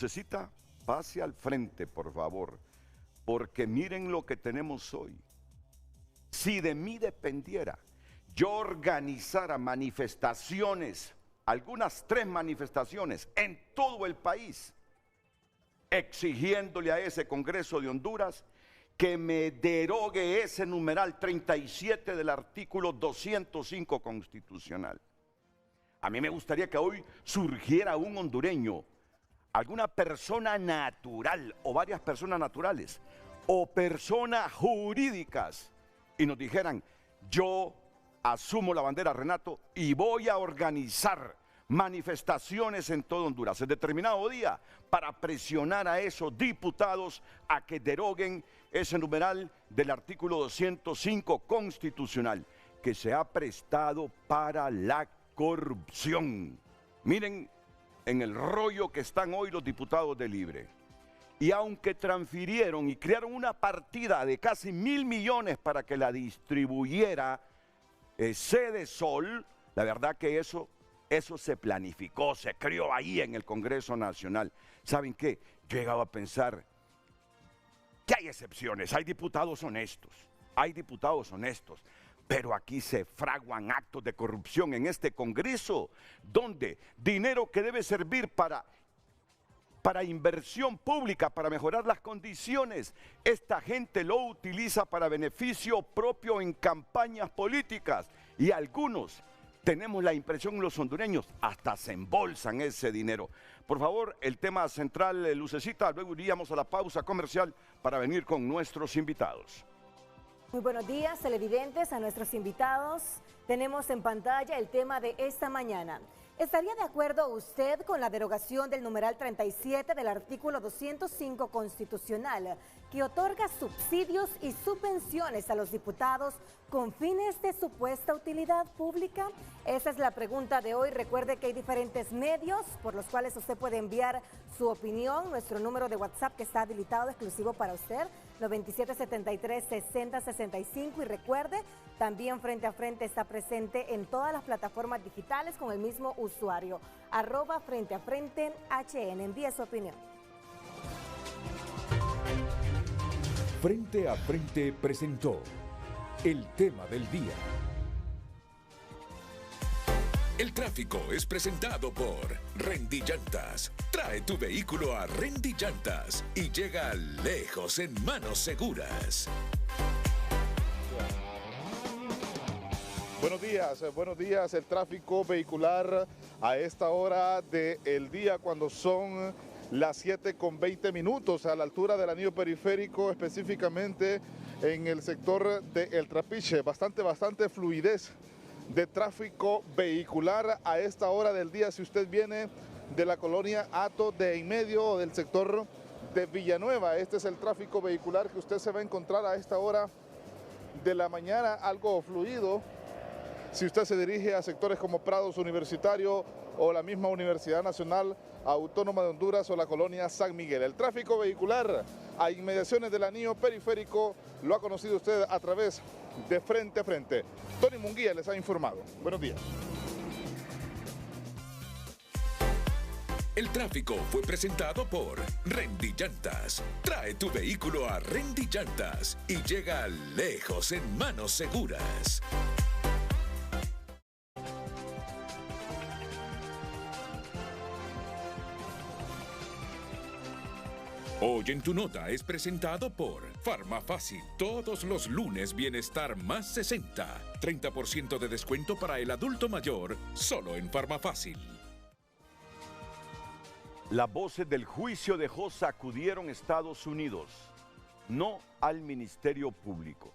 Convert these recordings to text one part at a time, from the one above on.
Necesita, pase al frente, por favor, porque miren lo que tenemos hoy. Si de mí dependiera, yo organizara manifestaciones, algunas 3 manifestaciones en todo el país, exigiéndole a ese Congreso de Honduras que me derogue ese numeral 37 del artículo 205 constitucional. A mí me gustaría que hoy surgiera un hondureño, alguna persona natural o varias personas naturales o personas jurídicas y nos dijeran: yo asumo la bandera, Renato, y voy a organizar manifestaciones en todo Honduras en determinado día para presionar a esos diputados a que deroguen ese numeral del artículo 205 constitucional que se ha prestado para la corrupción. Miren en el rollo que están hoy los diputados de Libre. Y aunque transfirieron y crearon una partida de casi 1.000 millones para que la distribuyera Sede Sol, la verdad que eso se planificó, se creó ahí en el Congreso Nacional. ¿Saben qué? Yo he llegado a pensar que hay excepciones, hay diputados honestos, pero aquí se fraguan actos de corrupción en este Congreso, donde dinero que debe servir para inversión pública, para mejorar las condiciones, esta gente lo utiliza para beneficio propio en campañas políticas, y algunos, tenemos la impresión, los hondureños, hasta se embolsan ese dinero. Por favor, el tema central, Lucecita, luego iríamos a la pausa comercial para venir con nuestros invitados. Muy buenos días, televidentes, a nuestros invitados. Tenemos en pantalla el tema de esta mañana. ¿Estaría de acuerdo usted con la derogación del numeral 37 del artículo 205 constitucional que otorga subsidios y subvenciones a los diputados con fines de supuesta utilidad pública? Esa es la pregunta de hoy. Recuerde que hay diferentes medios por los cuales usted puede enviar su opinión. Nuestro número de WhatsApp, que está habilitado exclusivo para usted, 9773-6065, y recuerde, también Frente a Frente está presente en todas las plataformas digitales con el mismo usuario, @Frente a Frente HN. Envíe su opinión. Frente a Frente presentó el tema del día. El tráfico es presentado por Rendy Llantas. Trae tu vehículo a Rendy Llantas y llega lejos en manos seguras. Buenos días. El tráfico vehicular a esta hora del día, cuando son las 7:20 a la altura del anillo periférico, específicamente en el sector de El Trapiche. Bastante fluidez de tráfico vehicular a esta hora del día. Si usted viene de la colonia Hato de en medio o del sector de Villanueva, este es el tráfico vehicular que usted se va a encontrar a esta hora de la mañana, algo fluido. Si usted se dirige a sectores como Prados Universitario o la misma Universidad Nacional Autónoma de Honduras o la colonia San Miguel. El tráfico vehicular a inmediaciones del anillo periférico lo ha conocido usted a través de Frente a Frente. Tony Munguía les ha informado. Buenos días. El tráfico fue presentado por Rendy Llantas. Trae tu vehículo a Rendy Llantas y llega lejos en manos seguras. Hoy en tu nota es presentado por Farmafácil. Todos los lunes Bienestar más 60. 30% de descuento para el adulto mayor, solo en Farmafácil. Las voces del juicio dejó sacudieron Estados Unidos, no al Ministerio Público.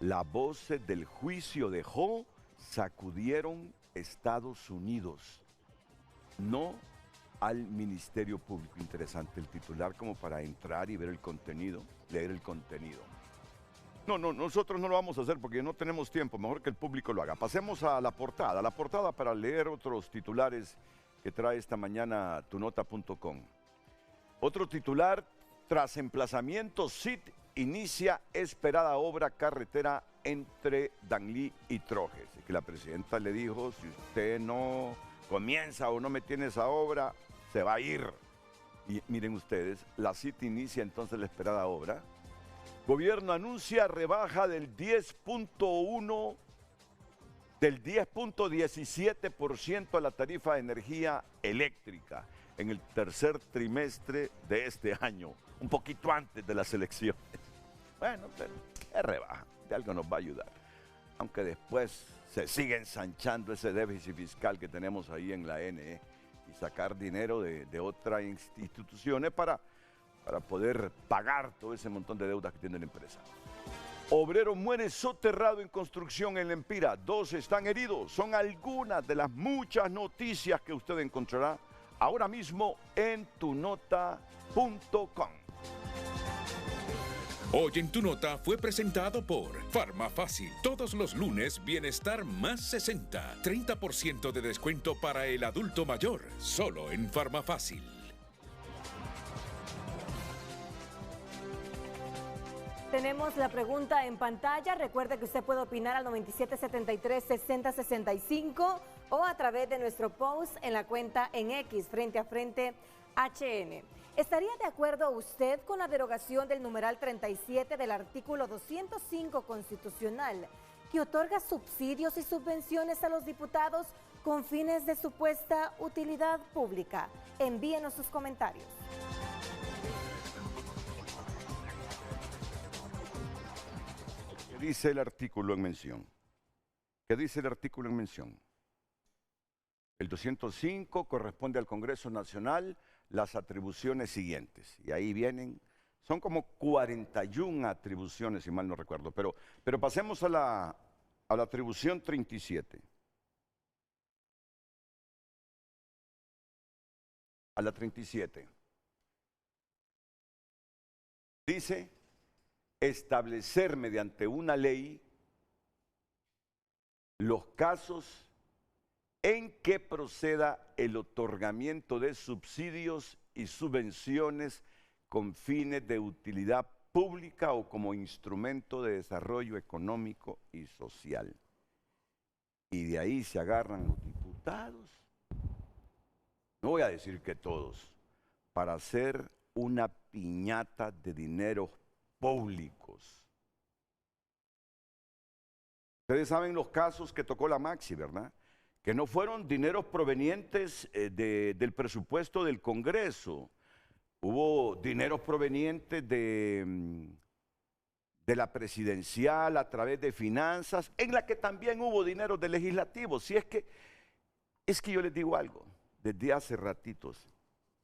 Las voces del juicio dejó sacudieron Estados Unidos, no al Ministerio Público. Interesante el titular, como para entrar y ver el contenido, leer el contenido. No, nosotros no lo vamos a hacer porque no tenemos tiempo, mejor que el público lo haga. Pasemos a la portada para leer otros titulares que trae esta mañana tunota.com. Otro titular: tras emplazamiento CIT inicia esperada obra carretera entre Danlí y Trojes. Que la presidenta le dijo: si usted no comienza o no me tiene esa obra, se va a ir. Y miren ustedes, la cita inicia entonces la esperada obra. Gobierno anuncia rebaja del 10.17% a la tarifa de energía eléctrica en el tercer trimestre de este año, un poquito antes de las elecciones. Bueno, pero es rebaja, de algo nos va a ayudar. Aunque después se sigue ensanchando ese déficit fiscal que tenemos ahí en la NE y sacar dinero de otras instituciones para poder pagar todo ese montón de deudas que tiene la empresa. Obrero muere soterrado en construcción en Lempira. 2 están heridos. Son algunas de las muchas noticias que usted encontrará ahora mismo en tunota.com. Hoy en Tu Nota fue presentado por Farmafácil. Todos los lunes, Bienestar más 60. 30% de descuento para el adulto mayor. Solo en Farmafácil. Tenemos la pregunta en pantalla. Recuerde que usted puede opinar al 9773-6065 o a través de nuestro post en la cuenta en X, Frente a Frente HN. ¿Estaría de acuerdo usted con la derogación del numeral 37 del artículo 205 constitucional que otorga subsidios y subvenciones a los diputados con fines de supuesta utilidad pública? Envíenos sus comentarios. ¿Qué dice el artículo en mención? ¿Qué dice el artículo en mención? El 205 corresponde al Congreso Nacional las atribuciones siguientes. Y ahí vienen, son como 41 atribuciones, si mal no recuerdo. Pero pasemos a la atribución 37. A la 37. Dice, establecer mediante una ley los casos en que proceda el otorgamiento de subsidios y subvenciones con fines de utilidad pública o como instrumento de desarrollo económico y social. Y de ahí se agarran los diputados, no voy a decir que todos, para hacer una piñata de dineros públicos. Ustedes saben los casos que tocó la Maxi, ¿verdad? Que no fueron dineros provenientes del presupuesto del Congreso. Hubo dineros provenientes de la presidencial a través de finanzas, en la que también hubo dinero de legislativo. Si es que yo les digo algo, desde hace ratitos,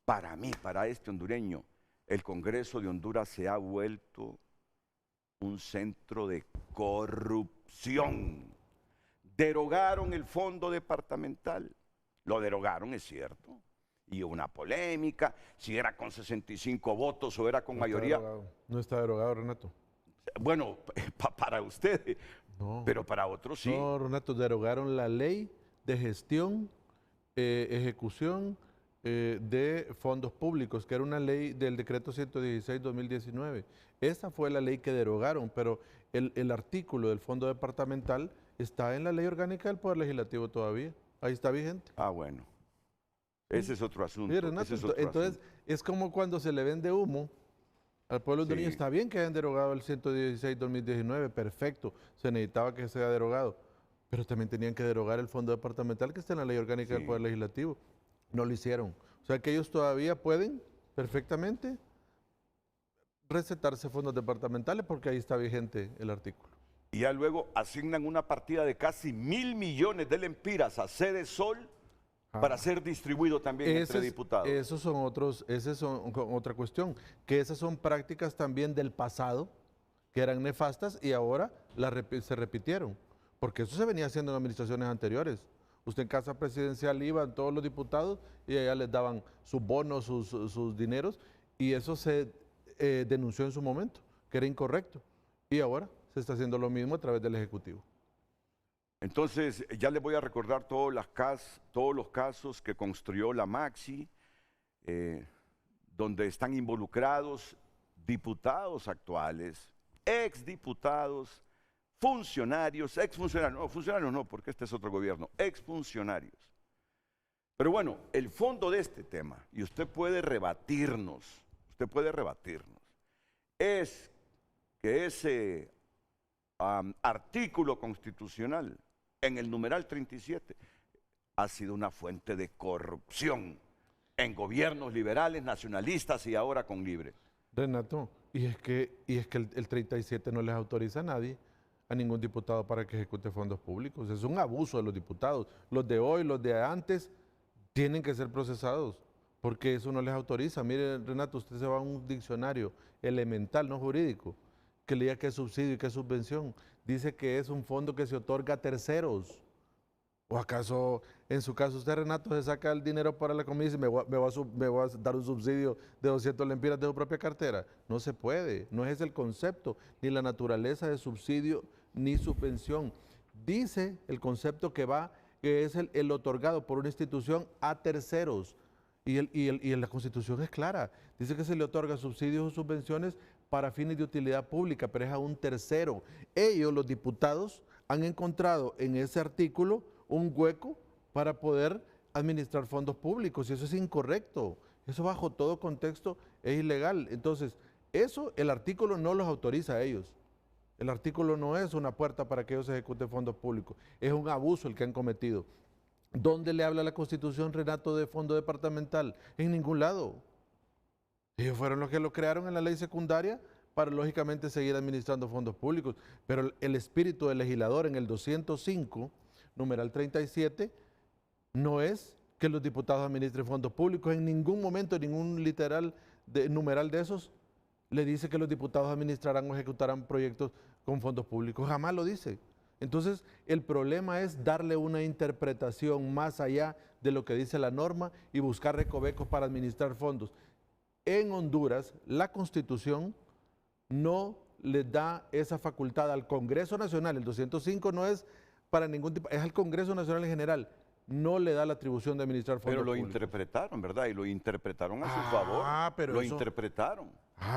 para mí, para este hondureño, el Congreso de Honduras se ha vuelto un centro de corrupción. Derogaron el fondo departamental, lo derogaron, es cierto, y una polémica, si era con 65 votos o era con mayoría. No está derogado, Renato. Bueno, para usted, no, pero para otros sí. No, Renato, derogaron la ley de gestión, ejecución de fondos públicos, que era una ley del decreto 116-2019. Esa fue la ley que derogaron, pero el artículo del fondo departamental está en la ley orgánica del Poder Legislativo todavía. Ahí está vigente. Ah, bueno. Ese es otro asunto. Sí, Renato, entonces es como cuando se le vende humo al pueblo hondureño. Sí. Está bien que hayan derogado el 116-2019, perfecto. Se necesitaba que sea derogado. Pero también tenían que derogar el fondo departamental que está en la ley orgánica del Poder Legislativo. No lo hicieron. O sea que ellos todavía pueden perfectamente recetarse fondos departamentales porque ahí está vigente el artículo. Y ya luego asignan una partida de casi 1.000 millones de lempiras a Sede Sol para ser distribuido también entre diputados. Esa son otra cuestión, que esas son prácticas también del pasado, que eran nefastas y ahora se repitieron, porque eso se venía haciendo en administraciones anteriores. Usted en casa presidencial iban todos los diputados y allá les daban sus bonos, sus dineros, y eso se denunció en su momento, que era incorrecto, y ahora se está haciendo lo mismo a través del Ejecutivo. Entonces, ya les voy a recordar todos los casos que construyó la Maxi, donde están involucrados diputados actuales, exdiputados, funcionarios, exfuncionarios, no, funcionarios no, porque este es otro gobierno, exfuncionarios. Pero bueno, el fondo de este tema, y usted puede rebatirnos, es que ese artículo constitucional en el numeral 37 ha sido una fuente de corrupción en gobiernos liberales, nacionalistas y ahora con Libre. Renato, y es que el 37 no les autoriza a nadie, a ningún diputado para que ejecute fondos públicos. Es un abuso de los diputados. Los de hoy, los de antes, tienen que ser procesados, porque eso no les autoriza. Mire, Renato, usted se va a un diccionario elemental, no jurídico, que le diga qué es subsidio y qué es subvención. Dice que es un fondo que se otorga a terceros. ¿O acaso, en su caso, usted, Renato, se saca el dinero para la comida y dice, me voy a dar un subsidio de 200 lempiras de su propia cartera? No se puede, no es ese el concepto, ni la naturaleza de subsidio ni subvención. Dice el concepto que es el otorgado por una institución a terceros. Y la Constitución es clara, dice que se le otorga subsidios o subvenciones para fines de utilidad pública, pero es a un tercero. Ellos, los diputados, han encontrado en ese artículo un hueco para poder administrar fondos públicos, y eso es incorrecto. Eso bajo todo contexto es ilegal. Entonces, eso el artículo no los autoriza a ellos. El artículo no es una puerta para que ellos ejecuten fondos públicos, es un abuso el que han cometido. ¿Dónde le habla la Constitución, Renato, de fondo departamental? En ningún lado. Ellos fueron los que lo crearon en la ley secundaria para, lógicamente, seguir administrando fondos públicos. Pero el espíritu del legislador en el 205, numeral 37, no es que los diputados administren fondos públicos. En ningún momento, ningún numeral de esos le dice que los diputados administrarán o ejecutarán proyectos con fondos públicos. Jamás lo dice. Entonces, el problema es darle una interpretación más allá de lo que dice la norma y buscar recovecos para administrar fondos. En Honduras, la Constitución no le da esa facultad al Congreso Nacional. El 205 no es para ningún tipo, es al Congreso Nacional en general. No le da la atribución de administrar fondos públicos. Pero lo interpretaron, ¿verdad? Y lo interpretaron a su favor. Pero lo interpretaron.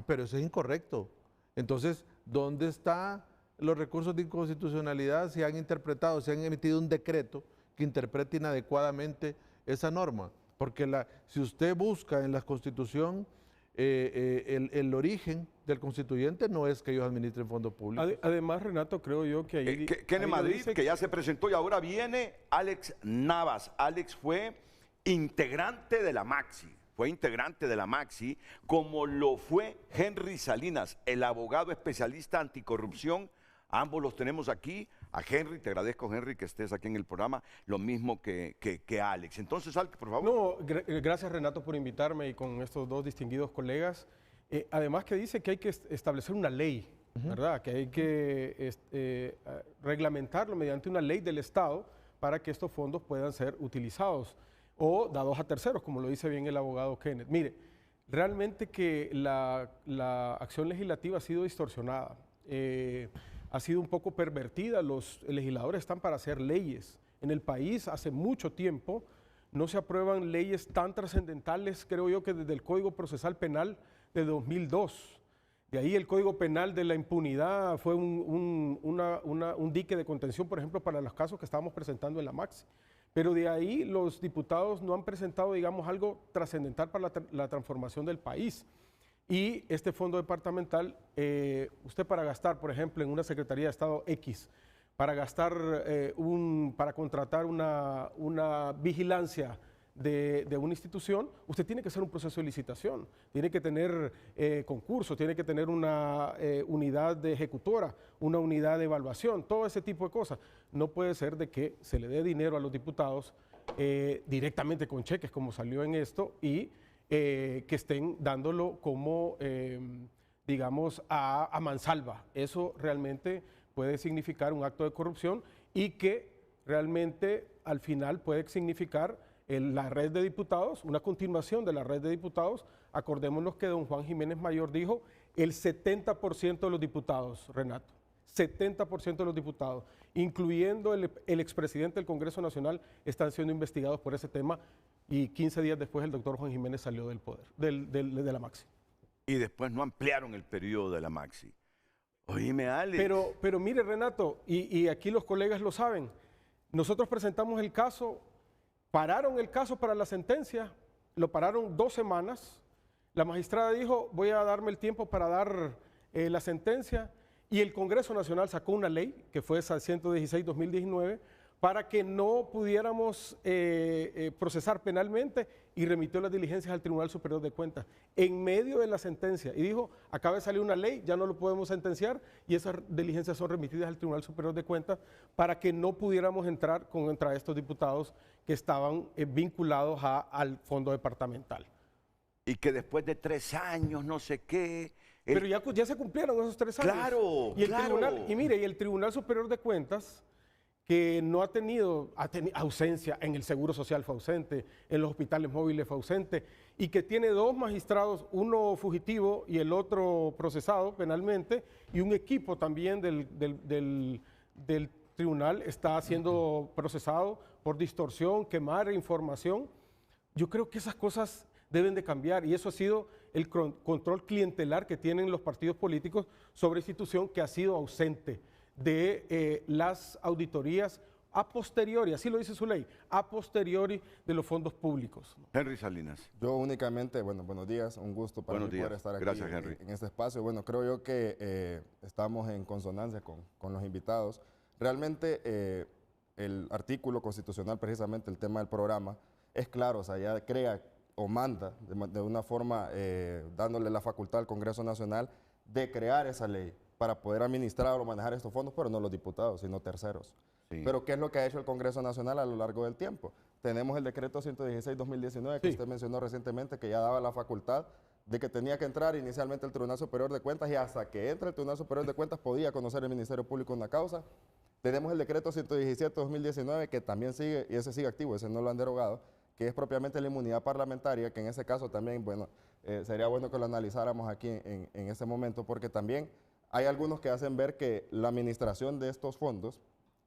Pero eso es incorrecto. Entonces, ¿dónde están los recursos de inconstitucionalidad? Se han interpretado, se han emitido un decreto que interprete inadecuadamente esa norma. Porque si usted busca en la Constitución el origen del constituyente, no es que ellos administren fondos públicos. Además, Renato, creo yo que ahí... Kenneth Madrid, que ya se presentó, y ahora viene Alex Navas. Alex fue integrante de la MAXI, como lo fue Henry Salinas, el abogado especialista anticorrupción. Ambos los tenemos aquí. A Henry, te agradezco, Henry, que estés aquí en el programa, lo mismo que Alex. Entonces, Alex, por favor. No, gracias, Renato, por invitarme y con estos dos distinguidos colegas. Además que dice que hay que establecer una ley, ¿verdad? Que hay que reglamentarlo mediante una ley del Estado para que estos fondos puedan ser utilizados o dados a terceros, como lo dice bien el abogado Kenneth. Mire, realmente que la acción legislativa ha sido distorsionada. Ha sido un poco pervertida. Los legisladores están para hacer leyes. En el país hace mucho tiempo no se aprueban leyes tan trascendentales, creo yo, que desde el Código Procesal Penal de 2002. De ahí el Código Penal de la impunidad fue un dique de contención, por ejemplo, para los casos que estábamos presentando en la MAXI. Pero de ahí los diputados no han presentado, digamos, algo trascendental para la transformación del país. Y este fondo departamental, usted para gastar, por ejemplo, en una Secretaría de Estado X, para gastar, para contratar una vigilancia de una institución, usted tiene que hacer un proceso de licitación, tiene que tener concursos, tiene que tener una unidad de ejecutora, una unidad de evaluación, todo ese tipo de cosas. No puede ser de que se le dé dinero a los diputados directamente con cheques, como salió en esto, y que estén dándolo como, digamos, a mansalva. Eso realmente puede significar un acto de corrupción y que realmente al final puede significar la red de diputados, una continuación de la red de diputados. Acordémonos que don Juan Jiménez Mayor dijo el 70% de los diputados, Renato, 70% de los diputados, incluyendo el expresidente del Congreso Nacional, están siendo investigados por ese tema. Y 15 días después el doctor Juan Jiménez salió del poder, de la MAXI. Y después no ampliaron el periodo de la MAXI. Oíme, Alex. Pero mire, Renato, y aquí los colegas lo saben, nosotros presentamos el caso pararon el caso para la sentencia, lo pararon 2 semanas. La magistrada dijo, voy a darme el tiempo para dar la sentencia, y el Congreso Nacional sacó una ley, que fue esa 116-2019, para que no pudiéramos procesar penalmente, y remitió las diligencias al Tribunal Superior de Cuentas en medio de la sentencia. Y dijo, acaba de salir una ley, ya no lo podemos sentenciar, y esas diligencias son remitidas al Tribunal Superior de Cuentas para que no pudiéramos entrar contra estos diputados que estaban vinculados al fondo departamental. Y que después de 3 años, no sé qué... Pero ya se cumplieron esos 3 años. Claro, y el claro. Y el Tribunal Superior de Cuentas, que no ha tenido ausencia en el Seguro Social, fue ausente, en los hospitales móviles fue ausente, y que tiene 2 magistrados, uno fugitivo y el otro procesado penalmente, y un equipo también del tribunal está siendo procesado por distorsión, quemar información. Yo creo que esas cosas deben de cambiar, y eso ha sido el control clientelar que tienen los partidos políticos sobre institución, que ha sido ausente de las auditorías a posteriori, así lo dice su ley, a posteriori de los fondos públicos. Henry Salinas. Yo únicamente, buenos días, un gusto para mí poder estar aquí. Gracias, Henry. En este espacio. Bueno, creo yo que estamos en consonancia con los invitados. Realmente el artículo constitucional, precisamente el tema del programa, es claro, o sea, ya crea o manda de una forma dándole la facultad al Congreso Nacional de crear esa ley para poder administrar o manejar estos fondos, pero no los diputados, sino terceros. Sí. Pero ¿qué es lo que ha hecho el Congreso Nacional a lo largo del tiempo? Tenemos el decreto 116-2019 que usted mencionó recientemente, que ya daba la facultad de que tenía que entrar inicialmente el Tribunal Superior de Cuentas, y hasta que entre el Tribunal Superior de Cuentas podía conocer el Ministerio Público una causa. Tenemos el decreto 117-2019 que también sigue, y ese sigue activo, ese no lo han derogado, que es propiamente la inmunidad parlamentaria, que en ese caso también, bueno, sería bueno que lo analizáramos aquí en este momento, porque también hay algunos que hacen ver que la administración de estos fondos,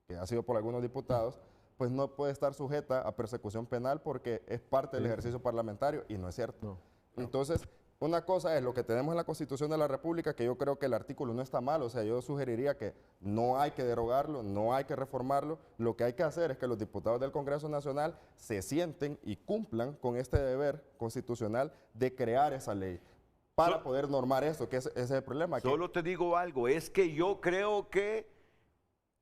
que ha sido por algunos diputados, pues no puede estar sujeta a persecución penal porque es parte del ejercicio parlamentario, y no es cierto. No. Entonces, una cosa es lo que tenemos en la Constitución de la República, que yo creo que el artículo no está mal, o sea, yo sugeriría que no hay que derogarlo, no hay que reformarlo, lo que hay que hacer es que los diputados del Congreso Nacional se sienten y cumplan con este deber constitucional de crear esa ley para poder normar eso, que ese es el problema. Solo te digo algo, es que yo creo que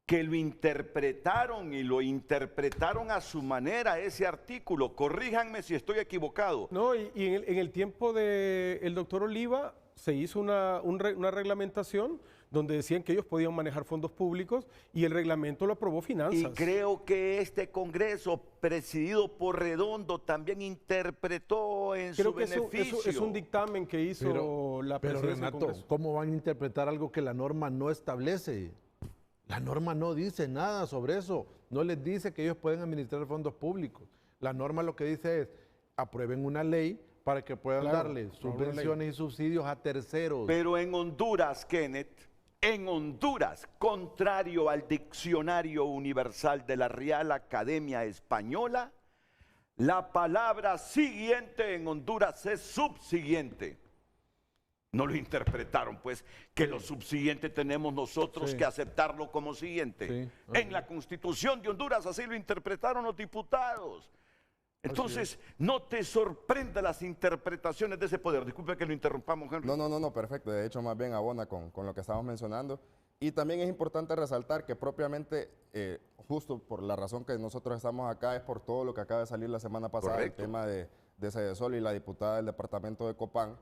lo interpretaron y lo interpretaron a su manera ese artículo. Corríjanme si estoy equivocado. No, y en el tiempo del doctor Oliva se hizo una reglamentación donde decían que ellos podían manejar fondos públicos, y el reglamento lo aprobó Finanzas. Y creo que este Congreso, presidido por Redondo, también interpretó en su beneficio. Es un dictamen que hizo la presidencia del Congreso. Renato, ¿cómo van a interpretar algo que la norma no establece? La norma no dice nada sobre eso, no les dice que ellos pueden administrar fondos públicos. La norma lo que dice es, aprueben una ley para que puedan darle subvenciones y subsidios a terceros. Pero en Honduras, Kenneth, en Honduras, contrario al Diccionario Universal de la Real Academia Española, la palabra siguiente en Honduras es subsiguiente. No lo interpretaron, pues, que lo subsiguiente tenemos nosotros que aceptarlo como siguiente. En la Constitución de Honduras así lo interpretaron los diputados. Entonces, no te sorprenda las interpretaciones de ese poder. Disculpe que lo interrumpamos, Henry. No, perfecto. De hecho, más bien abona con lo que estamos mencionando. Y también es importante resaltar que propiamente, justo por la razón que nosotros estamos acá, es por todo lo que acaba de salir la semana pasada, el tema de Cedesol y la diputada del departamento de Copán.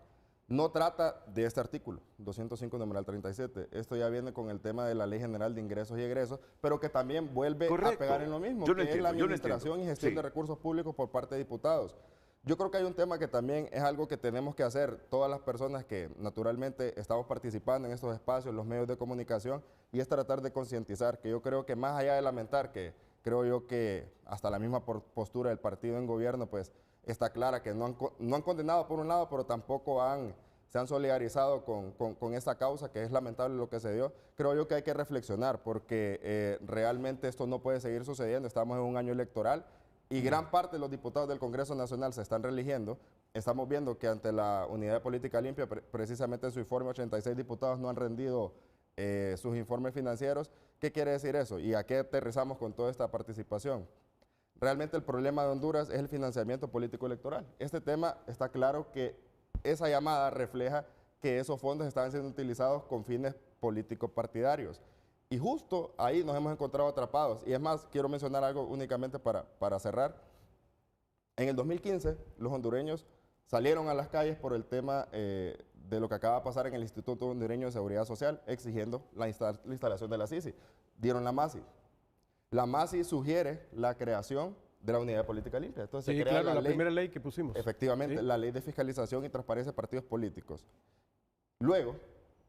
No trata de este artículo, 205 numeral 37. Esto ya viene con el tema de la Ley General de Ingresos y Egresos, pero que también vuelve a pegar en lo mismo, que es la administración y gestión de recursos públicos por parte de diputados. Yo creo que hay un tema que también es algo que tenemos que hacer todas las personas que naturalmente estamos participando en estos espacios, los medios de comunicación, y es tratar de concientizar, que yo creo que más allá de lamentar, que creo yo que hasta la misma postura del partido en gobierno, pues está clara que no han condenado por un lado, pero tampoco se han solidarizado con esta causa, que es lamentable lo que se dio. Creo yo que hay que reflexionar, porque realmente esto no puede seguir sucediendo. Estamos en un año electoral y gran parte de los diputados del Congreso Nacional se están reeligiendo. Estamos viendo que ante la Unidad de Política Limpia, precisamente en su informe, 86 diputados no han rendido sus informes financieros. ¿Qué quiere decir eso? ¿Y a qué aterrizamos con toda esta participación? realmente el problema de Honduras es el financiamiento político electoral. Este tema está claro que esa llamada refleja que esos fondos estaban siendo utilizados con fines políticos partidarios. Y justo ahí nos hemos encontrado atrapados. Y es más, quiero mencionar algo únicamente para cerrar. En el 2015, los hondureños salieron a las calles por el tema de lo que acaba de pasar en el Instituto Hondureño de Seguridad Social, exigiendo la instalación de la SISI. Dieron la MASI. La MASI sugiere la creación de la Unidad de Política Limpia. Entonces, Sí, se crea claro, la ley, primera ley que pusimos. efectivamente, Sí. la Ley de Fiscalización y Transparencia de Partidos Políticos. Luego,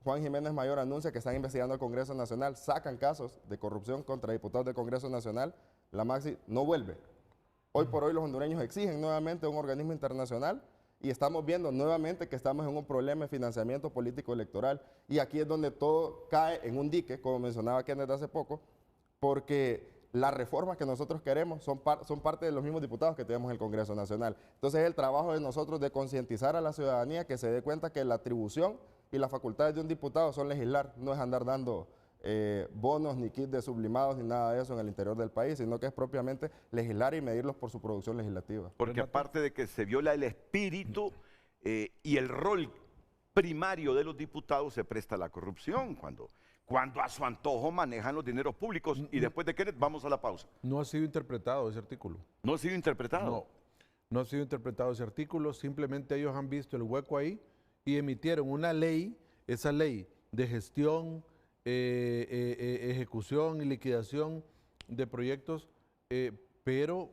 Juan Jiménez Mayor anuncia que están investigando al Congreso Nacional, sacan casos de corrupción contra diputados del Congreso Nacional, la MASI no vuelve. Hoy por hoy los hondureños exigen nuevamente un organismo internacional y estamos viendo nuevamente que estamos en un problema de financiamiento político electoral y aquí es donde todo cae en un dique, como mencionaba Kenneth hace poco, porque las reformas que nosotros queremos son parte de los mismos diputados que tenemos en el Congreso Nacional. Entonces es el trabajo de nosotros de concientizar a la ciudadanía que se dé cuenta que la atribución y las facultades de un diputado son legislar, no es andar dando bonos, ni kits de sublimados, ni nada de eso en el interior del país, sino que es propiamente legislar y medirlos por su producción legislativa. Porque aparte de que se viola el espíritu y el rol primario de los diputados, se presta a la corrupción cuando a su antojo manejan los dineros públicos. Y después de Kenneth, vamos a la pausa. No ha sido interpretado ese artículo. ¿No ha sido interpretado? No, no ha sido interpretado ese artículo, simplemente ellos han visto el hueco ahí y emitieron una ley, esa ley de gestión, ejecución y liquidación de proyectos, pero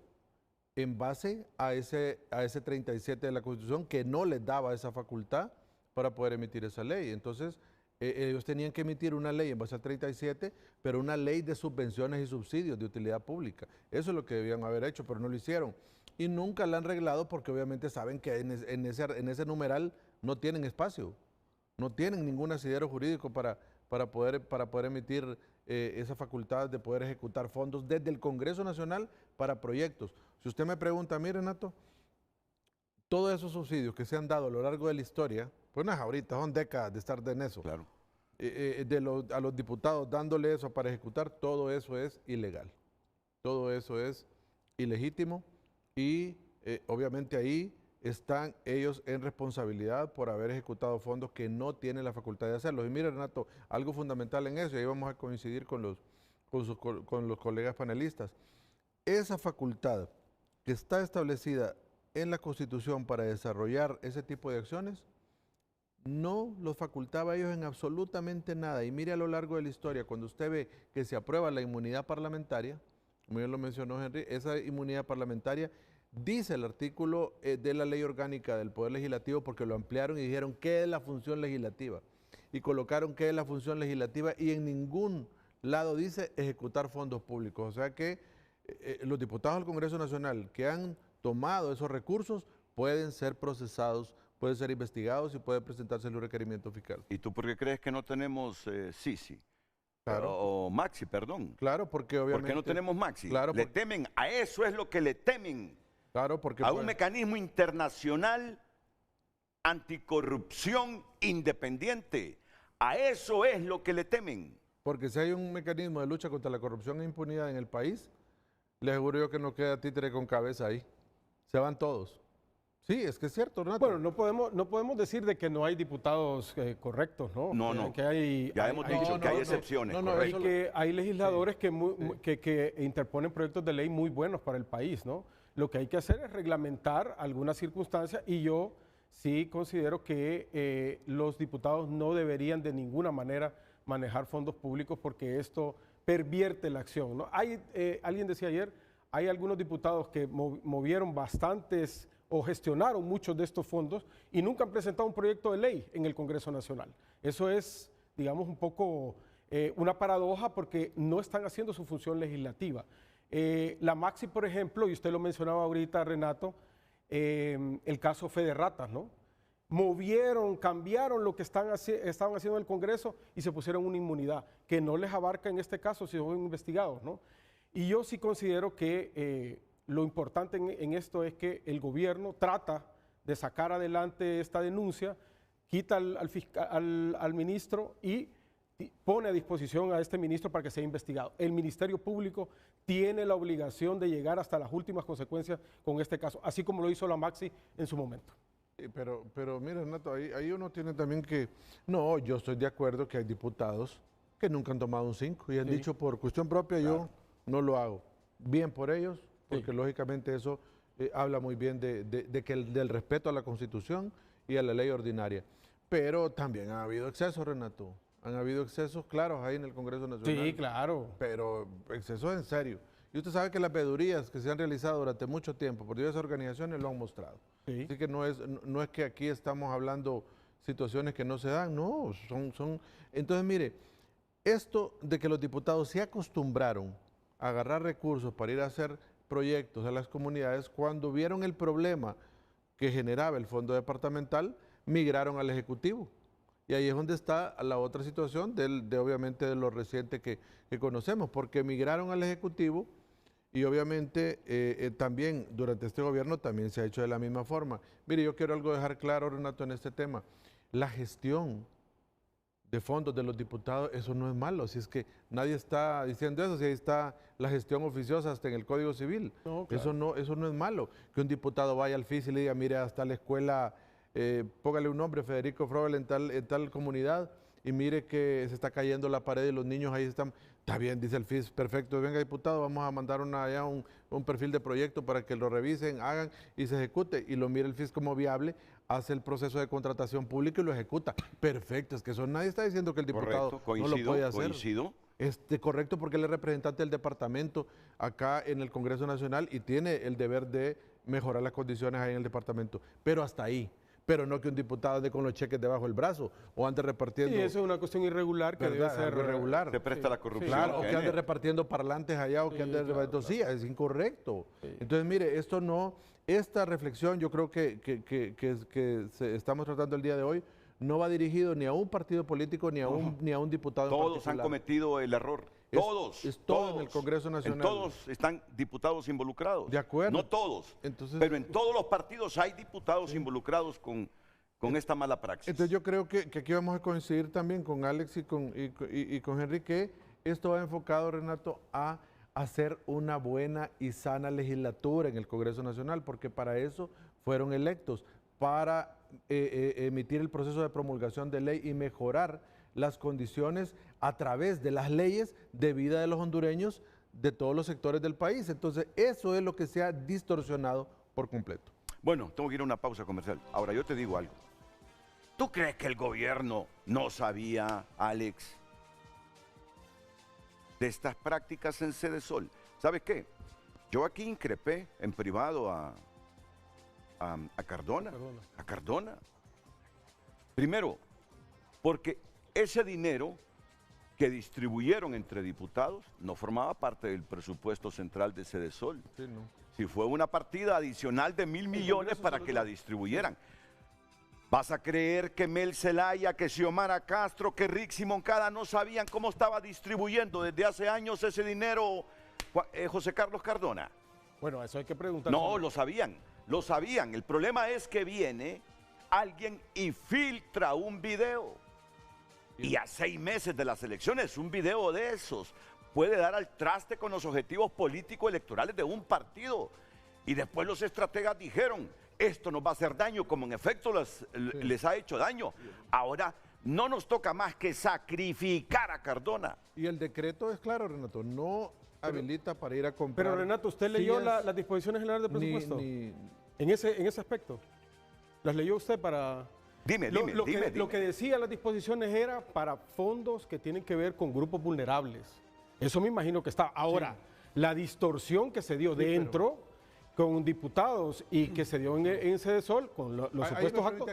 en base a ese 37 de la Constitución que no les daba esa facultad para poder emitir esa ley. Entonces, ellos tenían que emitir una ley en base al 37, pero una ley de subvenciones y subsidios de utilidad pública. Eso es lo que debían haber hecho, pero no lo hicieron. Y nunca la han arreglado porque obviamente saben que en ese numeral no tienen espacio, no tienen ningún asidero jurídico para poder emitir esa facultad de poder ejecutar fondos desde el Congreso Nacional para proyectos. Si usted me pregunta, mire, Renato, todos esos subsidios que se han dado a lo largo de la historia, pues no es ahorita, son décadas de estar en eso. Claro. A los diputados dándole eso para ejecutar, todo eso es ilegal. Todo eso es ilegítimo y obviamente ahí están ellos en responsabilidad por haber ejecutado fondos que no tienen la facultad de hacerlo. Y mire, Renato, algo fundamental en eso, y ahí vamos a coincidir con los colegas panelistas. Esa facultad que está establecida en la Constitución para desarrollar ese tipo de acciones, no los facultaba a ellos en absolutamente nada. Y mire a lo largo de la historia, cuando usted ve que se aprueba la inmunidad parlamentaria, como ya lo mencionó Henry, esa inmunidad parlamentaria dice el artículo de la ley orgánica del Poder Legislativo, porque lo ampliaron y dijeron qué es la función legislativa. Y colocaron qué es la función legislativa y en ningún lado dice ejecutar fondos públicos. O sea que los diputados del Congreso Nacional que han tomado esos recursos pueden ser procesados, pueden ser investigados y puede presentarse un requerimiento fiscal. ¿Y tú por qué crees que no tenemos Sisi? Claro. O Maxi, perdón. Claro, porque obviamente... ¿Por qué no tenemos Maxi? Claro, le temen, a eso es lo que le temen. Claro, porque... A un mecanismo internacional anticorrupción independiente. A eso es lo que le temen. Porque si hay un mecanismo de lucha contra la corrupción e impunidad en el país, les aseguro yo que no queda títere con cabeza ahí. Se van todos. Sí, es que es cierto, Renato. Bueno, no podemos decir de que no hay diputados correctos, ¿no? No. Que ya hemos dicho que hay excepciones. Hay legisladores que interponen proyectos de ley muy buenos para el país, ¿no? Lo que hay que hacer es reglamentar algunas circunstancias y yo sí considero que los diputados no deberían de ninguna manera manejar fondos públicos porque esto pervierte la acción, ¿no? Alguien decía ayer, hay algunos diputados que movieron bastantes o gestionaron muchos de estos fondos y nunca han presentado un proyecto de ley en el Congreso Nacional. Eso es, digamos, un poco una paradoja porque no están haciendo su función legislativa. La Maxi, por ejemplo, y usted lo mencionaba ahorita, Renato, el caso Federratas, ¿no? Movieron, cambiaron lo que estaban haciendo en el Congreso y se pusieron una inmunidad que no les abarca en este caso si son investigados, ¿no? Y yo sí considero que lo importante en esto es que el gobierno trata de sacar adelante esta denuncia, quita al ministro y pone a disposición a este ministro para que sea investigado. El Ministerio Público tiene la obligación de llegar hasta las últimas consecuencias con este caso, así como lo hizo la Maxi en su momento. Pero mira, Renato, ahí uno tiene también que... No, yo estoy de acuerdo que hay diputados que nunca han tomado un 5 y han dicho por cuestión propia yo no lo hago. Bien por ellos, porque lógicamente eso habla muy bien del respeto a la Constitución y a la ley ordinaria. Pero también ha habido excesos, Renato. Han habido excesos claros ahí en el Congreso Nacional. Sí, claro. Pero excesos en serio. Y usted sabe que las veedurías que se han realizado durante mucho tiempo por diversas organizaciones lo han mostrado. Sí. Así que no es que aquí estamos hablando situaciones que no se dan, no, son... Entonces, mire, esto de que los diputados se acostumbraron a agarrar recursos para ir a hacer proyectos a las comunidades, cuando vieron el problema que generaba el fondo departamental, migraron al Ejecutivo. Y ahí es donde está la otra situación obviamente de lo reciente que conocemos, porque migraron al Ejecutivo y obviamente también durante este gobierno también se ha hecho de la misma forma. Mire, yo quiero algo dejar claro, Renato, en este tema. La gestión de fondos de los diputados, eso no es malo, si es que nadie está diciendo eso, si ahí está la gestión oficiosa hasta en el Código Civil. No, claro. Eso no es malo, que un diputado vaya al FIS y le diga, mire, hasta la escuela, póngale un nombre, Federico Frobel, en tal comunidad, y mire que se está cayendo la pared y los niños ahí están. Está bien, dice el FIS, perfecto, venga diputado, vamos a mandar un perfil de proyecto para que lo revisen, hagan y se ejecute, y lo mire el FIS como viable, hace el proceso de contratación pública y lo ejecuta. Perfecto, es que eso nadie está diciendo que el diputado no lo puede hacer. Correcto, porque él es representante del departamento acá en el Congreso Nacional y tiene el deber de mejorar las condiciones ahí en el departamento, pero hasta ahí. Pero no que un diputado ande con los cheques debajo del brazo o ande repartiendo... Sí, eso es una cuestión irregular que debe ser irregular. Se presta la corrupción. Claro, o que ande repartiendo parlantes allá o que ande repartiendo... Sí, es incorrecto. Sí. Entonces, mire, esto no... Esta reflexión yo creo que estamos tratando el día de hoy no va dirigido ni a un partido político ni a un diputado en particular. Todos han cometido el error. Todos. Es todo en el Congreso Nacional. En todos están diputados involucrados. De acuerdo. No todos. Entonces, pero en todos los partidos hay diputados involucrados con esta mala praxis. Entonces yo creo que aquí vamos a coincidir también con Alex y con Henry, que esto va enfocado, Renato, a hacer una buena y sana legislatura en el Congreso Nacional, porque para eso fueron electos, para emitir el proceso de promulgación de ley y mejorar las condiciones a través de las leyes de vida de los hondureños de todos los sectores del país. Entonces, eso es lo que se ha distorsionado por completo. Bueno, tengo que ir a una pausa comercial. Ahora, yo te digo algo. ¿Tú crees que el gobierno no sabía, Alex, de estas prácticas en Sedesol? ¿Sabes qué? Yo aquí increpé en privado a Cardona. A Cardona. Primero, porque ese dinero que distribuyeron entre diputados no formaba parte del presupuesto central de Sedesol. Sí, no. Si fue una partida adicional de 1.000 millones para que la distribuyeran. ¿Vas a creer que Mel Zelaya, que Xiomara Castro, que Rixi Moncada no sabían cómo estaba distribuyendo desde hace años ese dinero José Carlos Cardona? Bueno, eso hay que preguntar. No, lo sabían. Lo sabían. El problema es que viene alguien y filtra un video. Y a 6 meses de las elecciones, un video de esos puede dar al traste con los objetivos políticos electorales de un partido. Y después los estrategas dijeron, esto nos va a hacer daño, como en efecto les ha hecho daño. Ahora no nos toca más que sacrificar a Cardona. Y el decreto es claro, Renato, no habilita para ir a comprar. Pero Renato, ¿usted leyó las disposiciones generales del presupuesto? En ese aspecto. ¿Las leyó usted para...? Dime. Lo que decía las disposiciones era para fondos que tienen que ver con grupos vulnerables. Eso me imagino que está. Ahora, la distorsión que se dio dentro con diputados y que se dio en Sedesol con los supuestos actos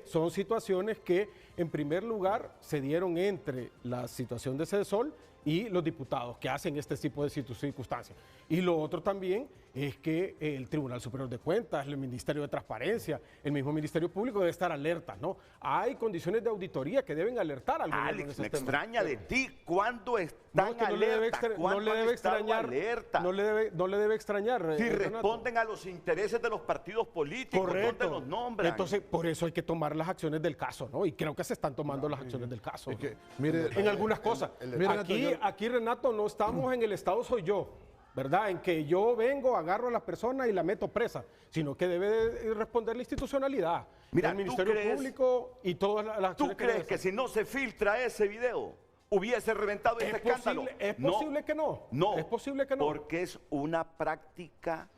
son situaciones que en primer lugar se dieron entre la situación de Sedesol y los diputados que hacen este tipo de circunstancias. Y lo otro también es que el Tribunal Superior de Cuentas, el Ministerio de Transparencia, el mismo Ministerio Público debe estar alerta, ¿no? Hay condiciones de auditoría que deben alertar al gobierno en Alex, ese me tema. extraña de ti cuándo están Es que alerta, no le debe extrañar, alerta. no le debe extrañar. Si Renato. responden a los intereses de los partidos políticos, Correcto. ¿dónde los nombran? Entonces, por eso hay que tomar las acciones del caso, ¿no? Y creo que se están tomando las acciones del caso. Es que, ¿no? mire, En algunas cosas. Mire, Renato, Aquí, Renato, no estamos en el Estado soy yo, ¿verdad? En que yo vengo, agarro a la persona y la meto presa, sino que debe de responder la institucionalidad. Mira, el ¿tú Ministerio crees- Público y todas las ¿Tú acciones crees debe que hacer. si no se filtra ese video, hubiese reventado este escándalo? Es posible que no. No, Es posible que no. porque es una práctica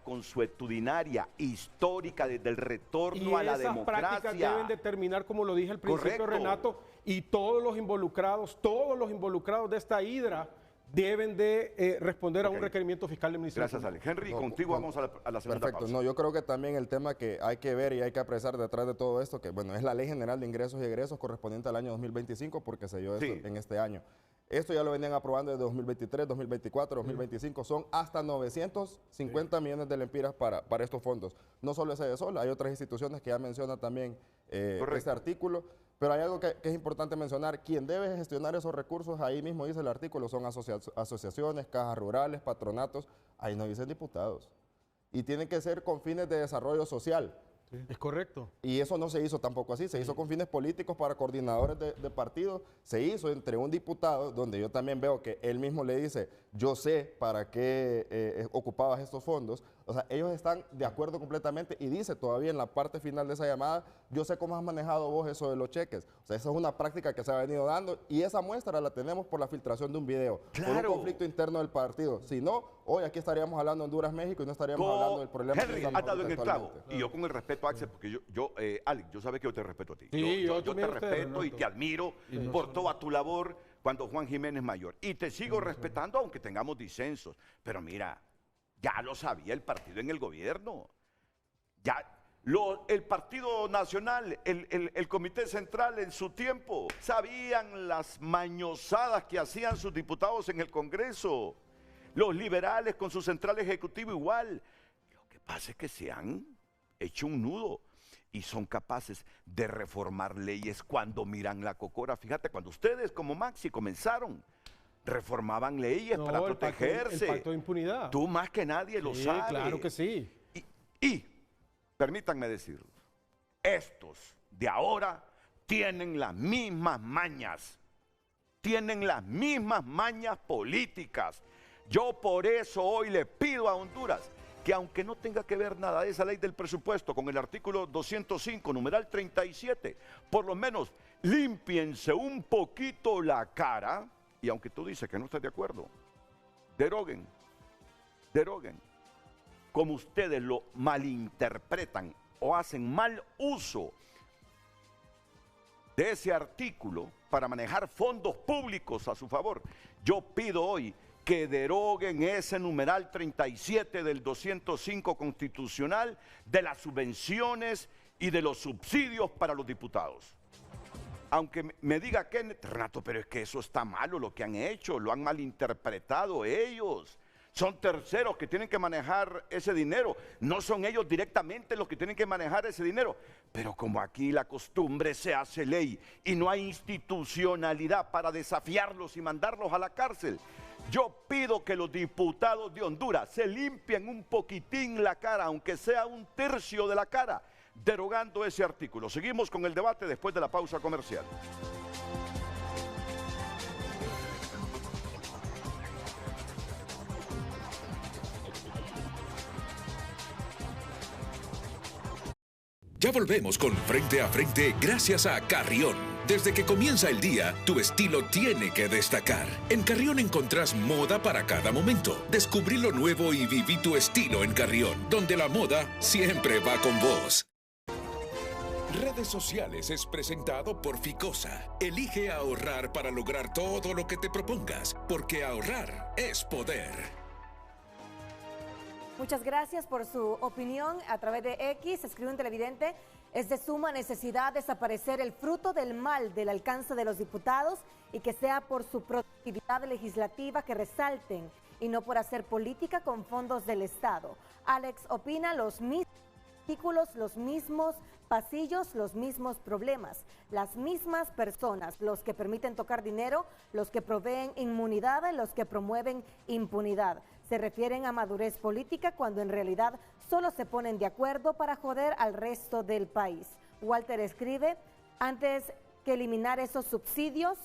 consuetudinaria, histórica, desde el retorno Y a la esas prácticas democracia. deben determinar, como lo dije al principio, Correcto. Renato, y todos los involucrados de esta hidra deben de responder a un Ok. requerimiento fiscal del Ministerio Gracias, Público. Alex. Henry, No, contigo no, vamos a la segunda Perfecto, pausa. no, yo creo que también el tema que hay que ver y hay que apreciar detrás de todo esto, que bueno, es la Ley General de Ingresos y Egresos correspondiente al año 2025, porque se dio esto Sí. en este año. Esto ya lo venían aprobando desde 2023, 2024, 2025, son hasta 950 millones de lempiras para estos fondos. No solo ese de Sol, hay otras instituciones que ya menciona también Correcto. este artículo, pero hay algo que es importante mencionar, quien debe gestionar esos recursos, ahí mismo dice el artículo, son asociaciones, cajas rurales, patronatos, ahí no dicen diputados. Y tienen que ser con fines de desarrollo social. Es correcto. Y eso no se hizo tampoco así, se hizo con fines políticos para coordinadores de partidos, se hizo entre un diputado, donde yo también veo que él mismo le dice, yo sé para qué ocupabas estos fondos, o sea, ellos están de acuerdo completamente y dice todavía en la parte final de esa llamada, yo sé cómo has manejado vos eso de los cheques, o sea, esa es una práctica que se ha venido dando y esa muestra la tenemos por la filtración de un video, por Claro. un conflicto interno del partido, si no, hoy aquí estaríamos hablando de Honduras, México y no estaríamos hablando del problema que Henry, estamos has dado en el ahorita clavo. actualmente. Y yo con el respeto, Axel, porque Alex, yo sabes que yo te respeto a ti. Sí, yo yo te también a usted, respeto y Renato. te admiro por toda tu labor cuando Juan Jiménez Mayor. Y te sigo respetando aunque tengamos disensos. Pero mira, ya lo sabía el partido en el gobierno. Ya el Partido Nacional, el Comité Central en su tiempo, sabían las mañosadas que hacían sus diputados en el Congreso. Los liberales con su central ejecutivo igual. Lo que pasa es que se han hecho un nudo y son capaces de reformar leyes cuando miran la cocora. Fíjate, cuando ustedes como Maxi comenzaron, reformaban leyes No, para el pacto- protegerse. el pacto de impunidad. Tú más que nadie lo Sí, sabes. claro que sí. Y permítanme decirlo, estos de ahora tienen las mismas mañas, políticas. Yo por eso hoy le pido a Honduras que aunque no tenga que ver nada de esa ley del presupuesto con el artículo 205, numeral 37, por lo menos límpiense un poquito la cara, y aunque tú dices que no estás de acuerdo, deroguen, como ustedes lo malinterpretan o hacen mal uso de ese artículo para manejar fondos públicos a su favor. Yo pido hoy que deroguen ese numeral 37 del 205 constitucional de las subvenciones y de los subsidios para los diputados. Aunque me diga Kenneth, Renato, pero es que eso está malo lo que han hecho, lo han malinterpretado ellos. Son terceros que tienen que manejar ese dinero. No son ellos directamente los que tienen que manejar ese dinero. Pero como aquí la costumbre se hace ley y no hay institucionalidad para desafiarlos y mandarlos a la cárcel, yo pido que los diputados de Honduras se limpien un poquitín la cara, aunque sea un tercio de la cara, derogando ese artículo. Seguimos con el debate después de la pausa comercial. Ya volvemos con Frente a Frente gracias a Carrión. Desde que comienza el día, tu estilo tiene que destacar. En Carrión encontrás moda para cada momento. Descubrí lo nuevo y viví tu estilo en Carrión, donde la moda siempre va con vos. Redes Sociales es presentado por Ficosa. Elige ahorrar para lograr todo lo que te propongas, porque ahorrar es poder. Muchas gracias por su opinión a través de X. Escribe un televidente, es de suma necesidad desaparecer el fruto del mal del alcance de los diputados y que sea por su productividad legislativa que resalten y no por hacer política con fondos del Estado. Alex opina, los mismos artículos, los mismos pasillos, los mismos problemas, las mismas personas, los que permiten tocar dinero, los que proveen inmunidad, los que promueven impunidad. Se refieren a madurez política cuando en realidad solo se ponen de acuerdo para joder al resto del país. Walter escribe, antes que eliminar esos subsidios,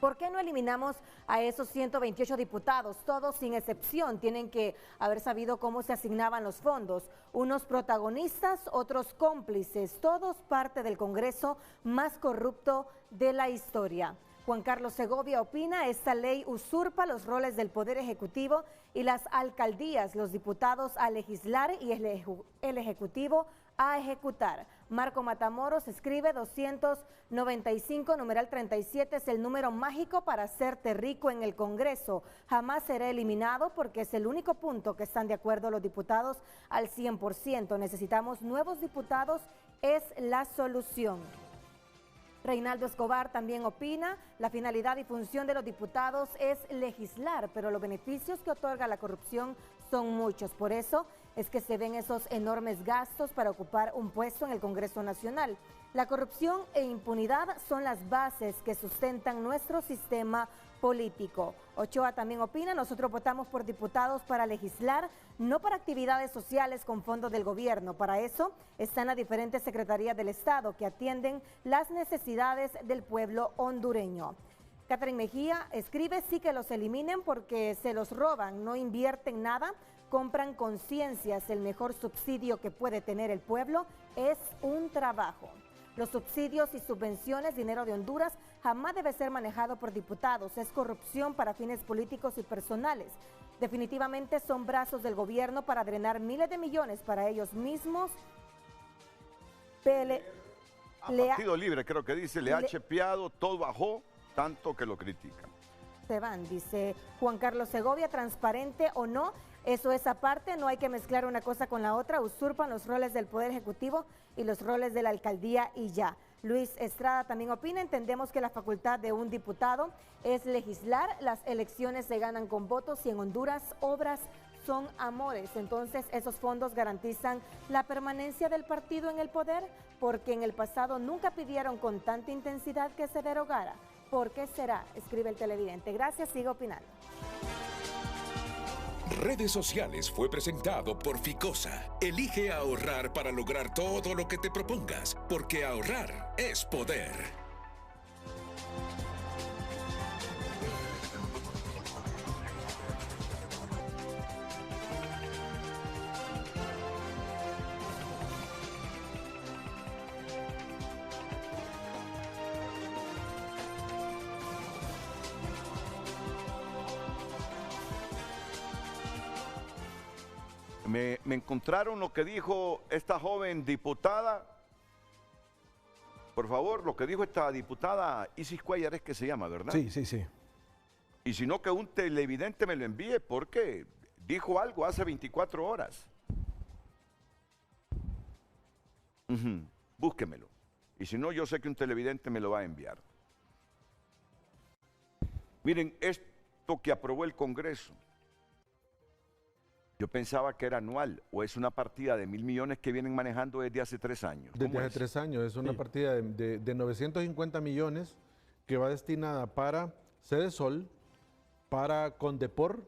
¿por qué no eliminamos a esos 128 diputados? Todos sin excepción tienen que haber sabido cómo se asignaban los fondos. Unos protagonistas, otros cómplices, todos parte del Congreso más corrupto de la historia. Juan Carlos Segovia opina, esta ley usurpa los roles del Poder Ejecutivo y las alcaldías, los diputados a legislar y el Ejecutivo a ejecutar. Marco Matamoros escribe 295, numeral 37 es el número mágico para hacerte rico en el Congreso. Jamás será eliminado porque es el único punto que están de acuerdo los diputados al 100%. Necesitamos nuevos diputados, es la solución. Reinaldo Escobar también opina, la finalidad y función de los diputados es legislar, pero los beneficios que otorga la corrupción son muchos. Por eso es que se ven esos enormes gastos para ocupar un puesto en el Congreso Nacional. La corrupción e impunidad son las bases que sustentan nuestro sistema político. Ochoa también opina, nosotros votamos por diputados para legislar, no para actividades sociales con fondos del gobierno. Para eso están las diferentes secretarías del Estado que atienden las necesidades del pueblo hondureño. Catherine Mejía escribe, sí que los eliminen porque se los roban, no invierten nada, compran conciencias. El mejor subsidio que puede tener el pueblo es un trabajo. Los subsidios y subvenciones, dinero de Honduras, jamás debe ser manejado por diputados. Es corrupción para fines políticos y personales. Definitivamente son brazos del gobierno para drenar miles de millones para ellos mismos. Partido Libre, creo que dice, le ha chepeado, todo bajó, tanto que lo critican. Se van, dice Juan Carlos Segovia, transparente o no, eso es aparte, no hay que mezclar una cosa con la otra, usurpan los roles del Poder Ejecutivo y los roles de la alcaldía y ya. Luis Estrada también opina, entendemos que la facultad de un diputado es legislar, las elecciones se ganan con votos y en Honduras obras son amores, entonces esos fondos garantizan la permanencia del partido en el poder, porque en el pasado nunca pidieron con tanta intensidad que se derogara. ¿Por qué será? Escribe el televidente. Gracias, siga opinando. Redes Sociales fue presentado por Ficosa. Elige ahorrar para lograr todo lo que te propongas, porque ahorrar es poder. Me encontraron lo que dijo esta joven diputada. Por favor, lo que dijo esta diputada Isis Cuellar es que se llama, ¿verdad? Sí, sí, sí. Y si no, que un televidente me lo envíe porque dijo algo hace 24 horas. Búsquemelo. Y si no, yo sé que un televidente me lo va a enviar. Miren, esto que aprobó el Congreso, yo pensaba que era anual o es una partida de 1.000 millones que vienen manejando desde hace 3 años. Desde hace 3 años, es una partida de 950 millones que va destinada para Sede Sol, para Condepor,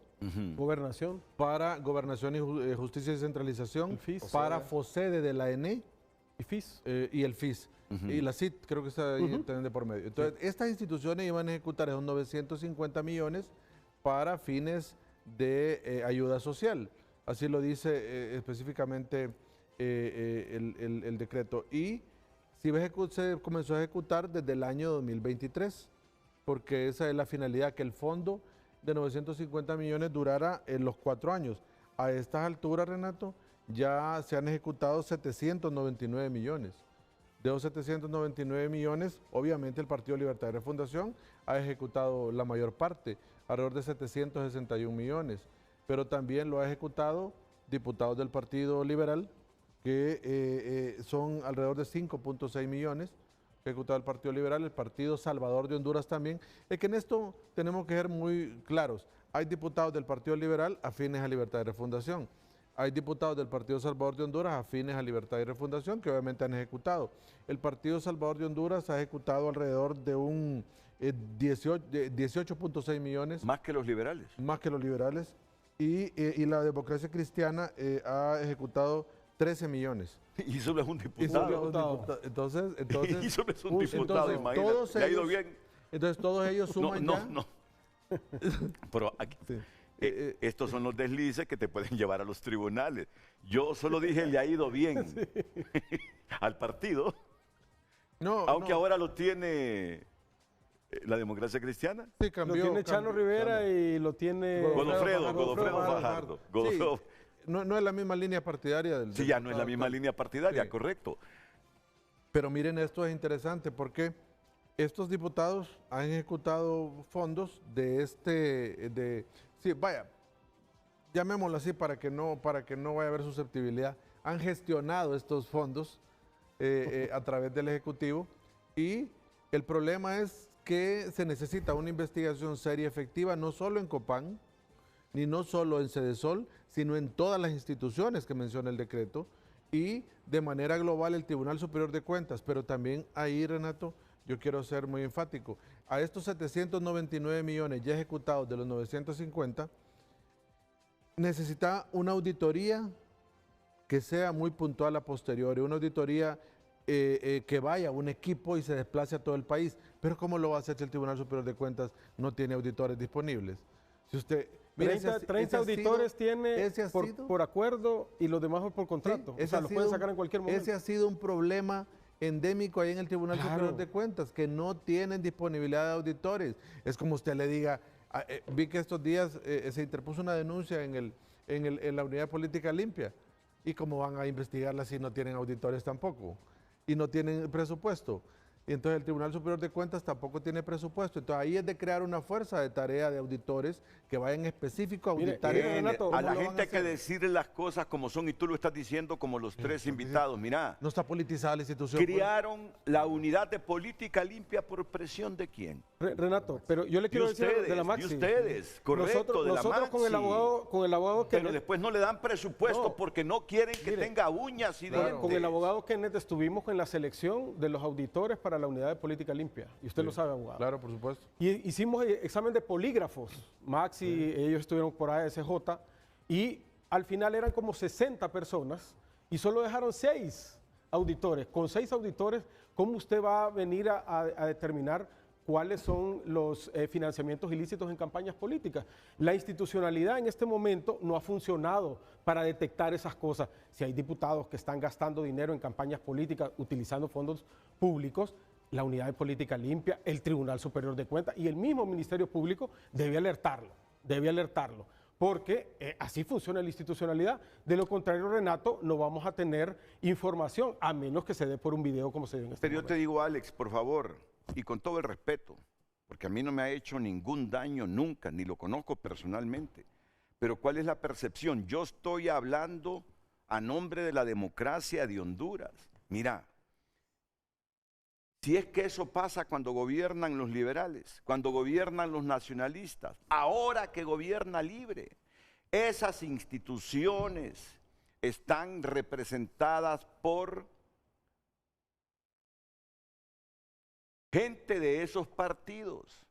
Gobernación, para Gobernación y Justicia y Centralización, FIS, para FOSEDE de la ENE y FIS. Y el FIS. Y la CIT creo que está ahí también de por medio. Entonces, estas instituciones iban a ejecutar esos 950 millones para fines de ayuda social. Así lo dice específicamente el decreto. Y se comenzó a ejecutar desde el año 2023, porque esa es la finalidad, que el fondo de 950 millones durara en los 4 años. A estas alturas, Renato, ya se han ejecutado 799 millones. De esos 799 millones, obviamente el Partido Libertario de Fundación ha ejecutado la mayor parte, alrededor de 761 millones, pero también lo ha ejecutado diputados del Partido Liberal, que son alrededor de 5.6 millones, que ha ejecutado el Partido Liberal, el Partido Salvador de Honduras también. Es que en esto tenemos que ser muy claros. Hay diputados del Partido Liberal afines a Libertad y Refundación. Hay diputados del Partido Salvador de Honduras afines a Libertad y Refundación que obviamente han ejecutado. El Partido Salvador de Honduras ha ejecutado alrededor de un 18.6 millones. Más que los liberales. Más que los liberales. Y la Democracia Cristiana ha ejecutado 13 millones. Y solo es un diputado. Entonces, y solo es un diputado, imagínate. Todos ¿Le ha ido ellos, bien? Entonces todos ellos suman ya. No. Pero aquí, Sí. estos son los deslices que te pueden llevar a los tribunales. Yo solo dije le ha ido bien al partido, aunque ahora lo tiene la Democracia Cristiana. Sí, cambió, lo tiene Chano Rivera y lo tiene Godofredo Fajardo. Sí, no es la misma línea partidaria del... Sí, ya no es la misma línea partidaria, sí. Correcto. Pero miren, esto es interesante porque estos diputados han ejecutado fondos sí, vaya, llamémoslo así para que no vaya a haber susceptibilidad. Han gestionado estos fondos a través del Ejecutivo y el problema es que se necesita una investigación seria y efectiva, no solo en Copán, ni no solo en Sedesol, sino en todas las instituciones que menciona el decreto y de manera global el Tribunal Superior de Cuentas. Pero también ahí, Renato, yo quiero ser muy enfático. A estos 799 millones ya ejecutados de los 950, necesita una auditoría que sea muy puntual a posteriori, una auditoría que vaya a un equipo y se desplace a todo el país. Pero ¿cómo lo va a hacer si el Tribunal Superior de Cuentas no tiene auditores disponibles? Si usted... 30 auditores tiene por acuerdo y los demás por contrato. Sí, o sea, los pueden sacar en cualquier momento. Ese ha sido un problema endémico ahí en el Tribunal Superior de Cuentas, que no tienen disponibilidad de auditores. Es como usted le diga, vi que estos días se interpuso una denuncia en la Unidad de Política Limpia. ¿Y cómo van a investigarla si no tienen auditores tampoco? Y no tienen presupuesto. Y entonces el Tribunal Superior de Cuentas tampoco tiene presupuesto. Entonces ahí es de crear una fuerza de tarea de auditores que vayan específico a auditar. A la gente hay que decirle las cosas como son y tú lo estás diciendo como los tres invitados. Mira, no está politizada la institución. Crearon la unidad de política limpia por presión de quién. Renato, pero yo le quiero decir de la Maxi. Y ustedes, correcto, de la Maxi. Con el abogado Kenneth. Pero después no le dan presupuesto porque no quieren que tenga uñas y dientes. Con el abogado Kenneth estuvimos en la selección de los auditores para la unidad de política limpia. Y usted lo sabe, abogado. Claro, por supuesto. Y hicimos examen de polígrafos. Max y ellos estuvieron por ASJ. Y al final eran como 60 personas y solo dejaron 6 auditores. Con 6 auditores, ¿cómo usted va a venir a determinar cuáles son los financiamientos ilícitos en campañas políticas? La institucionalidad en este momento no ha funcionado para detectar esas cosas. Si hay diputados que están gastando dinero en campañas políticas utilizando fondos públicos, la Unidad de Política Limpia, el Tribunal Superior de Cuentas y el mismo Ministerio Público debe alertarlo, porque así funciona la institucionalidad. De lo contrario, Renato, no vamos a tener información, a menos que se dé por un video como se dio en este momento. Pero yo te digo, Alex, por favor, y con todo el respeto, porque a mí no me ha hecho ningún daño nunca, ni lo conozco personalmente, pero ¿cuál es la percepción? Yo estoy hablando a nombre de la democracia de Honduras. Mira, si es que eso pasa cuando gobiernan los liberales, cuando gobiernan los nacionalistas, ahora que gobierna Libre, esas instituciones están representadas por gente de esos partidos.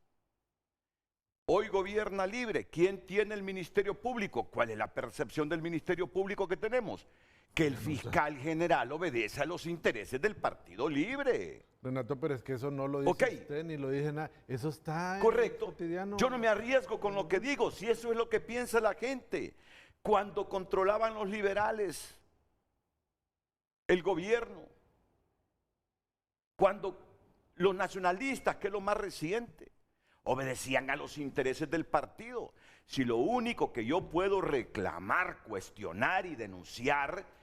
Hoy gobierna Libre. ¿Quién tiene el Ministerio Público? ¿Cuál es la percepción del Ministerio Público que tenemos? Que el fiscal general obedece a los intereses del Partido Libre. Renato, pero es que eso no lo dice usted ni lo dice nada. Eso está correcto. En el cotidiano. Yo no me arriesgo con lo que digo, si eso es lo que piensa la gente. Cuando controlaban los liberales el gobierno, cuando los nacionalistas, que es lo más reciente, obedecían a los intereses del partido. Si lo único que yo puedo reclamar, cuestionar y denunciar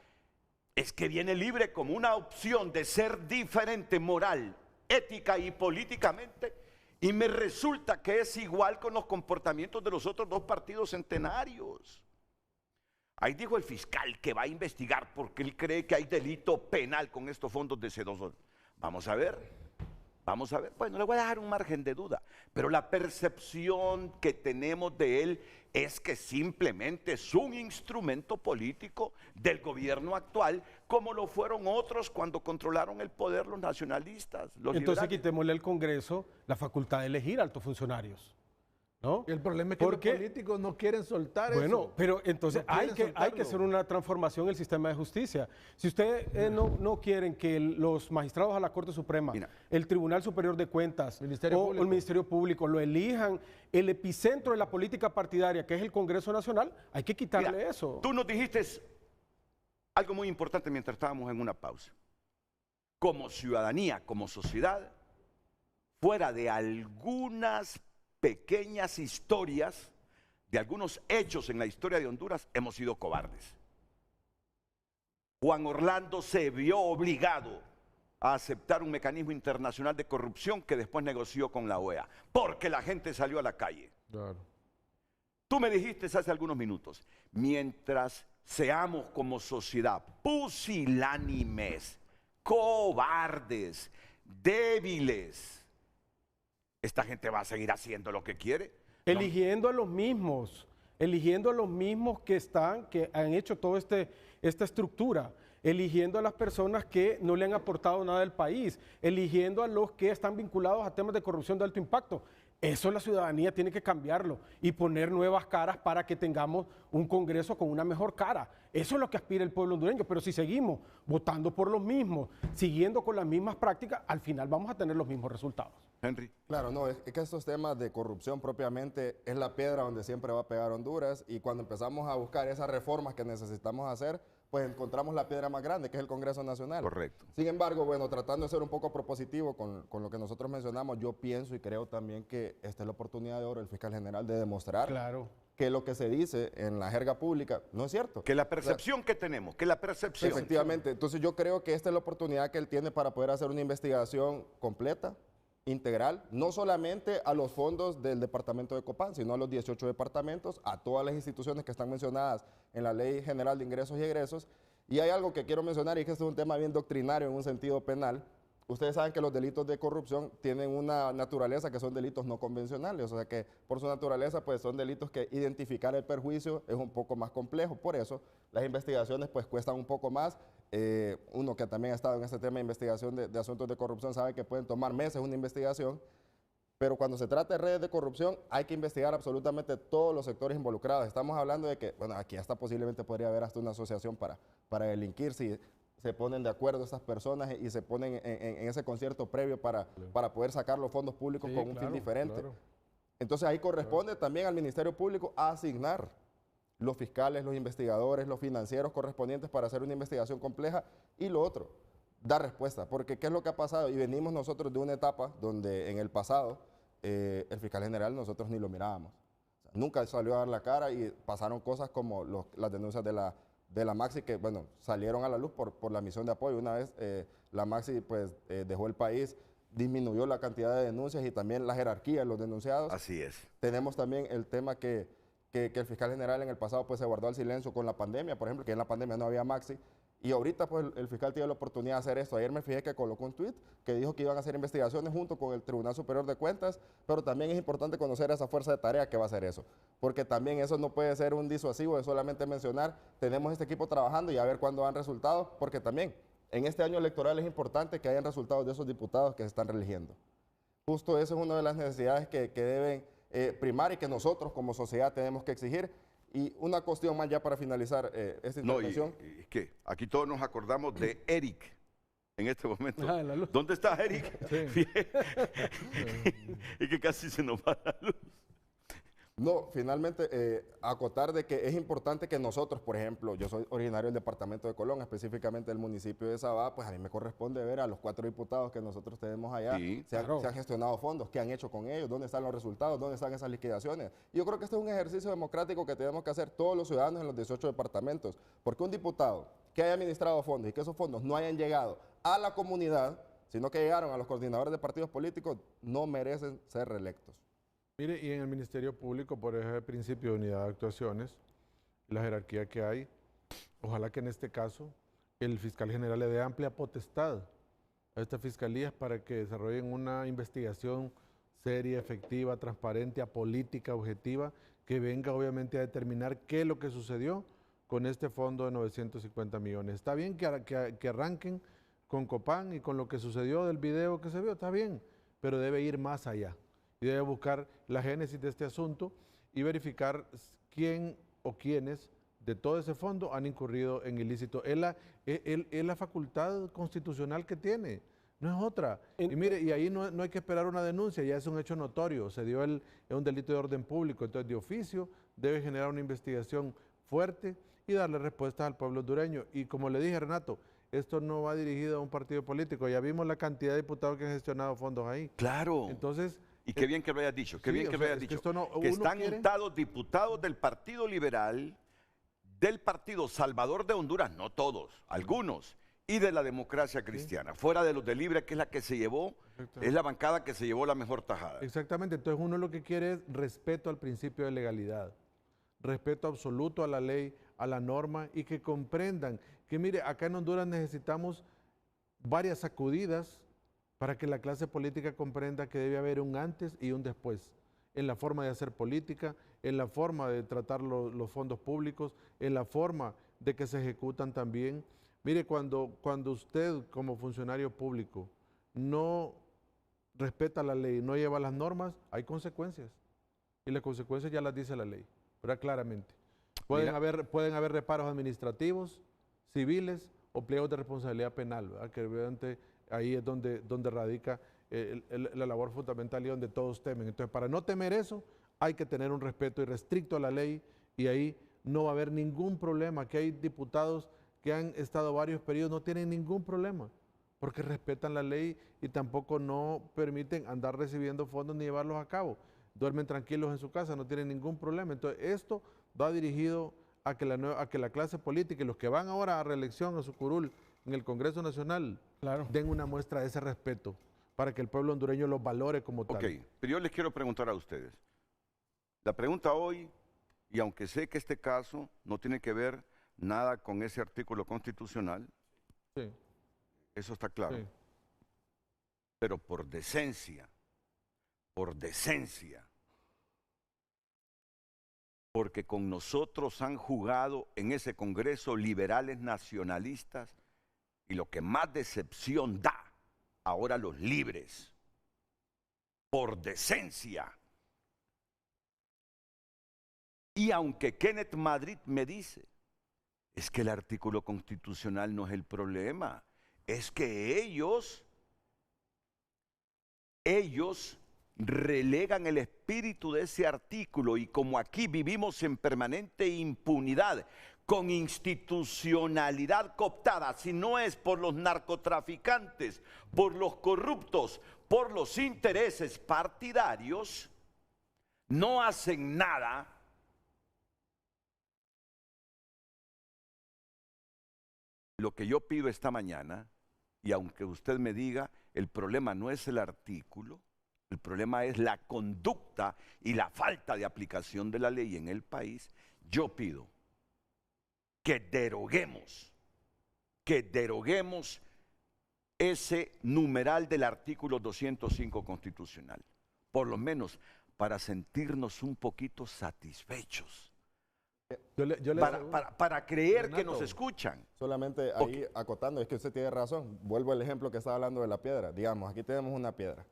es que viene Libre como una opción de ser diferente moral, ética y políticamente, y me resulta que es igual con los comportamientos de los otros dos partidos centenarios. Ahí dijo el fiscal que va a investigar porque él cree que hay delito penal con estos fondos de C2. Vamos a ver, vamos a ver. Bueno, le voy a dejar un margen de duda, pero la percepción que tenemos de él es que simplemente es un instrumento político del gobierno actual, como lo fueron otros cuando controlaron el poder los nacionalistas, los Entonces liberales. quitémosle al Congreso la facultad de elegir altos funcionarios, ¿no? El problema es que Porque- los políticos no quieren soltar Bueno, eso. pero entonces No hay quieren que hacer soltarlo. una transformación del sistema de justicia. Si ustedes no quieren que los magistrados a la Corte Suprema, Mira. el Tribunal Superior de Cuentas Ministerio o Público. el Ministerio Público lo elijan el epicentro de la política partidaria, que es el Congreso Nacional, hay que quitarle Mira, eso. Tú nos dijiste algo muy importante mientras estábamos en una pausa. Como ciudadanía, como sociedad, fuera de algunas pequeñas historias, de algunos hechos en la historia de Honduras, hemos sido cobardes. Juan Orlando se vio obligado a aceptar un mecanismo internacional de corrupción que después negoció con la OEA, porque la gente salió a la calle. Claro. Tú me dijiste hace algunos minutos, mientras seamos como sociedad pusilánimes, cobardes, débiles, esta gente va a seguir haciendo lo que quiere. Eligiendo a los mismos que han hecho toda esta estructura, eligiendo a las personas que no le han aportado nada al país, eligiendo a los que están vinculados a temas de corrupción de alto impacto. Eso la ciudadanía tiene que cambiarlo y poner nuevas caras para que tengamos un Congreso con una mejor cara. Eso es lo que aspira el pueblo hondureño, pero si seguimos votando por los mismos, siguiendo con las mismas prácticas, al final vamos a tener los mismos resultados. Henry. Claro, no, es que estos temas de corrupción propiamente es la piedra donde siempre va a pegar Honduras, y cuando empezamos a buscar esas reformas que necesitamos hacer, pues encontramos la piedra más grande, que es el Congreso Nacional. Correcto. Sin embargo, bueno, tratando de ser un poco propositivo con lo que nosotros mencionamos, yo pienso y creo también que esta es la oportunidad de oro del fiscal general de demostrar Claro. que lo que se dice en la jerga pública no es cierto. Que la percepción que tenemos, que la percepción. Efectivamente, entonces yo creo que esta es la oportunidad que él tiene para poder hacer una investigación completa, integral, no solamente a los fondos del departamento de Copán, sino a los 18 departamentos, a todas las instituciones que están mencionadas en la Ley General de Ingresos y Egresos. Y hay algo que quiero mencionar, y es que este es un tema bien doctrinario en un sentido penal. Ustedes saben que los delitos de corrupción tienen una naturaleza que son delitos no convencionales, o sea que por su naturaleza pues son delitos que identificar el perjuicio es un poco más complejo. Por eso las investigaciones pues cuestan un poco más. Uno que también ha estado en este tema de investigación de asuntos de corrupción sabe que pueden tomar meses una investigación, pero cuando se trata de redes de corrupción hay que investigar absolutamente todos los sectores involucrados. Estamos hablando de que, bueno, aquí hasta posiblemente podría haber hasta una asociación para delinquir si se ponen de acuerdo estas personas y se ponen en ese concierto previo para poder sacar los fondos públicos Sí, con un claro, fin diferente. claro. Entonces ahí corresponde también al Ministerio Público a asignar los fiscales, los investigadores, los financieros correspondientes para hacer una investigación compleja, y lo otro, dar respuesta, porque ¿qué es lo que ha pasado? Y venimos nosotros de una etapa donde en el pasado el fiscal general nosotros ni lo mirábamos. O sea, nunca salió a dar la cara y pasaron cosas como las denuncias de la Maxi que, bueno, salieron a la luz por la misión de apoyo. Una vez la Maxi pues dejó el país, disminuyó la cantidad de denuncias y también la jerarquía de los denunciados. Así es. Tenemos también el tema que el fiscal general en el pasado pues se guardó el silencio con la pandemia, por ejemplo, que en la pandemia no había Maxi, y ahorita pues el fiscal tiene la oportunidad de hacer esto. Ayer me fijé que colocó un tuit que dijo que iban a hacer investigaciones junto con el Tribunal Superior de Cuentas, pero también es importante conocer a esa fuerza de tarea que va a hacer eso, porque también eso no puede ser un disuasivo de solamente mencionar, tenemos este equipo trabajando y a ver cuándo dan resultados, porque también en este año electoral es importante que hayan resultados de esos diputados que se están reeligiendo. Justo eso es una de las necesidades que deben primar y que nosotros como sociedad tenemos que exigir. Y una cuestión más ya para finalizar esta No, intervención. y es que aquí todos nos acordamos de Eric en este momento. Ah, la luz. ¿Dónde está Eric? Y que casi se nos va la luz. No, finalmente, acotar de que es importante que nosotros, por ejemplo, yo soy originario del departamento de Colón, específicamente del municipio de Sabá, pues a mí me corresponde ver a los 4 diputados que nosotros tenemos allá, Sí, se claro. han gestionado fondos, qué han hecho con ellos, dónde están los resultados, dónde están esas liquidaciones. Y yo creo que este es un ejercicio democrático que tenemos que hacer todos los ciudadanos en los 18 departamentos, porque un diputado que haya administrado fondos y que esos fondos no hayan llegado a la comunidad, sino que llegaron a los coordinadores de partidos políticos, no merecen ser reelectos. Mire, y en el Ministerio Público, por ese principio de unidad de actuaciones, la jerarquía que hay. Ojalá que en este caso el fiscal general le dé amplia potestad a estas fiscalías para que desarrollen una investigación seria, efectiva, transparente, apolítica, objetiva, que venga obviamente a determinar qué es lo que sucedió con este fondo de 950 millones. Está bien que arranquen con Copán y con lo que sucedió del video que se vio, está bien, pero debe ir más allá y debe buscar la génesis de este asunto y verificar quién o quiénes de todo ese fondo han incurrido en ilícito. Es la facultad constitucional que tiene, no es otra. Y mire, y ahí no hay que esperar una denuncia, ya es un hecho notorio, se dio es un delito de orden público, entonces de oficio debe generar una investigación fuerte y darle respuestas al pueblo hondureño. Y como le dije, Renato, esto no va dirigido a un partido político, ya vimos la cantidad de diputados que han gestionado fondos ahí. Claro. Entonces, y qué bien que lo hayas dicho, qué bien que lo hayas dicho. Que están untados diputados del Partido Liberal, del Partido Salvador de Honduras, no todos, algunos, y de la Democracia Cristiana, fuera de los de Libre, que es la que se llevó, es la bancada que se llevó la mejor tajada. Exactamente, entonces uno lo que quiere es respeto al principio de legalidad, respeto absoluto a la ley, a la norma, y que comprendan que, mire, acá en Honduras necesitamos varias sacudidas para que la clase política comprenda que debe haber un antes y un después en la forma de hacer política, en la forma de tratar los fondos públicos, en la forma de que se ejecutan también. Mire, cuando usted como funcionario público no respeta la ley, no lleva las normas, hay consecuencias. Y las consecuencias ya las dice la ley, ¿verdad? Claramente. Pueden haber reparos administrativos, civiles o pliegos de responsabilidad penal, ¿verdad? Que obviamente ahí es donde radica la labor fundamental y donde todos temen. Entonces, para no temer eso, hay que tener un respeto irrestricto a la ley y ahí no va a haber ningún problema. Que hay diputados que han estado varios periodos, no tienen ningún problema, porque respetan la ley y tampoco no permiten andar recibiendo fondos ni llevarlos a cabo. Duermen tranquilos en su casa, no tienen ningún problema. Entonces, esto va dirigido a que la clase política y los que van ahora a reelección, a su curul, en el Congreso Nacional, den una muestra de ese respeto para que el pueblo hondureño los valore como tal. Ok, pero yo les quiero preguntar a ustedes. La pregunta hoy, y aunque sé que este caso no tiene que ver nada con ese artículo constitucional, sí, eso está claro, sí, pero por decencia, porque con nosotros han jugado en ese Congreso liberales nacionalistas y lo que más decepción da, ahora los libres, por decencia. Y aunque Kenneth Madrid me dice, es que el artículo constitucional no es el problema, es que ellos relegan el espíritu de ese artículo y como aquí vivimos en permanente impunidad, con institucionalidad cooptada, si no es por los narcotraficantes, por los corruptos, por los intereses partidarios, no hacen nada. Lo que yo pido esta mañana, y aunque usted me diga, el problema no es el artículo, el problema es la conducta y la falta de aplicación de la ley en el país, yo pido que deroguemos ese numeral del artículo 205 constitucional, por lo menos para sentirnos un poquito satisfechos. Para creer, Renato, que nos escuchan. Solamente ahí acotando, es que usted tiene razón. Vuelvo al ejemplo que estaba hablando de la piedra. Digamos, aquí tenemos una piedra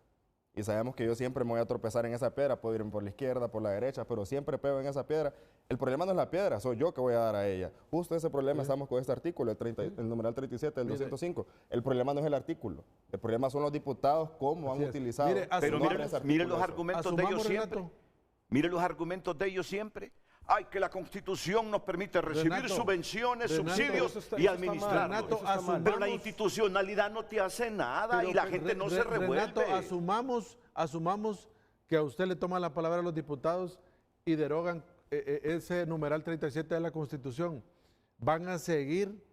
y sabemos que yo siempre me voy a tropezar en esa piedra, puedo ir por la izquierda, por la derecha, pero siempre pego en esa piedra. El problema no es la piedra, soy yo que voy a dar a ella. Justo ese problema estamos con este artículo, el numeral 37 del 205. El problema no es el artículo, el problema son los diputados, cómo han utilizado. Pero miren los argumentos de ellos siempre. Miren los argumentos de ellos siempre. Ay, que la Constitución nos permite recibir subvenciones, subsidios y administrarlos. Pero la institucionalidad no te hace nada y la gente no se revuelve. Renato, asumamos que a usted le toman la palabra a los diputados y derogan ese numeral 37 de la Constitución. Van a seguir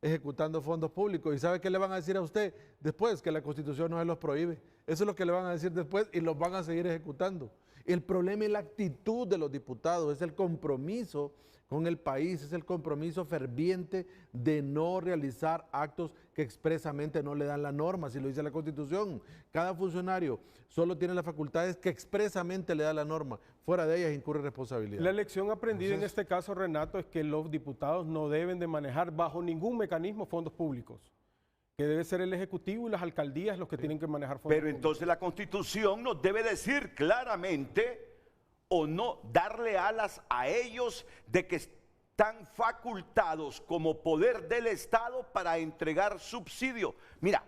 ejecutando fondos públicos. ¿Y sabe qué le van a decir a usted después? Que la Constitución no se los prohíbe. Eso es lo que le van a decir después y los van a seguir ejecutando. El problema es la actitud de los diputados, es el compromiso con el país, es el compromiso ferviente de no realizar actos que expresamente no le dan la norma, si lo dice la Constitución. Cada funcionario solo tiene las facultades que expresamente le da la norma, fuera de ellas incurre responsabilidad. La lección aprendida en este caso, Renato, es que los diputados no deben de manejar bajo ningún mecanismo fondos públicos, que debe ser el Ejecutivo y las alcaldías los que tienen que manejar fondos Pero entonces la Constitución nos debe decir claramente o no darle alas a ellos de que están facultados como poder del Estado para entregar subsidio. Mira,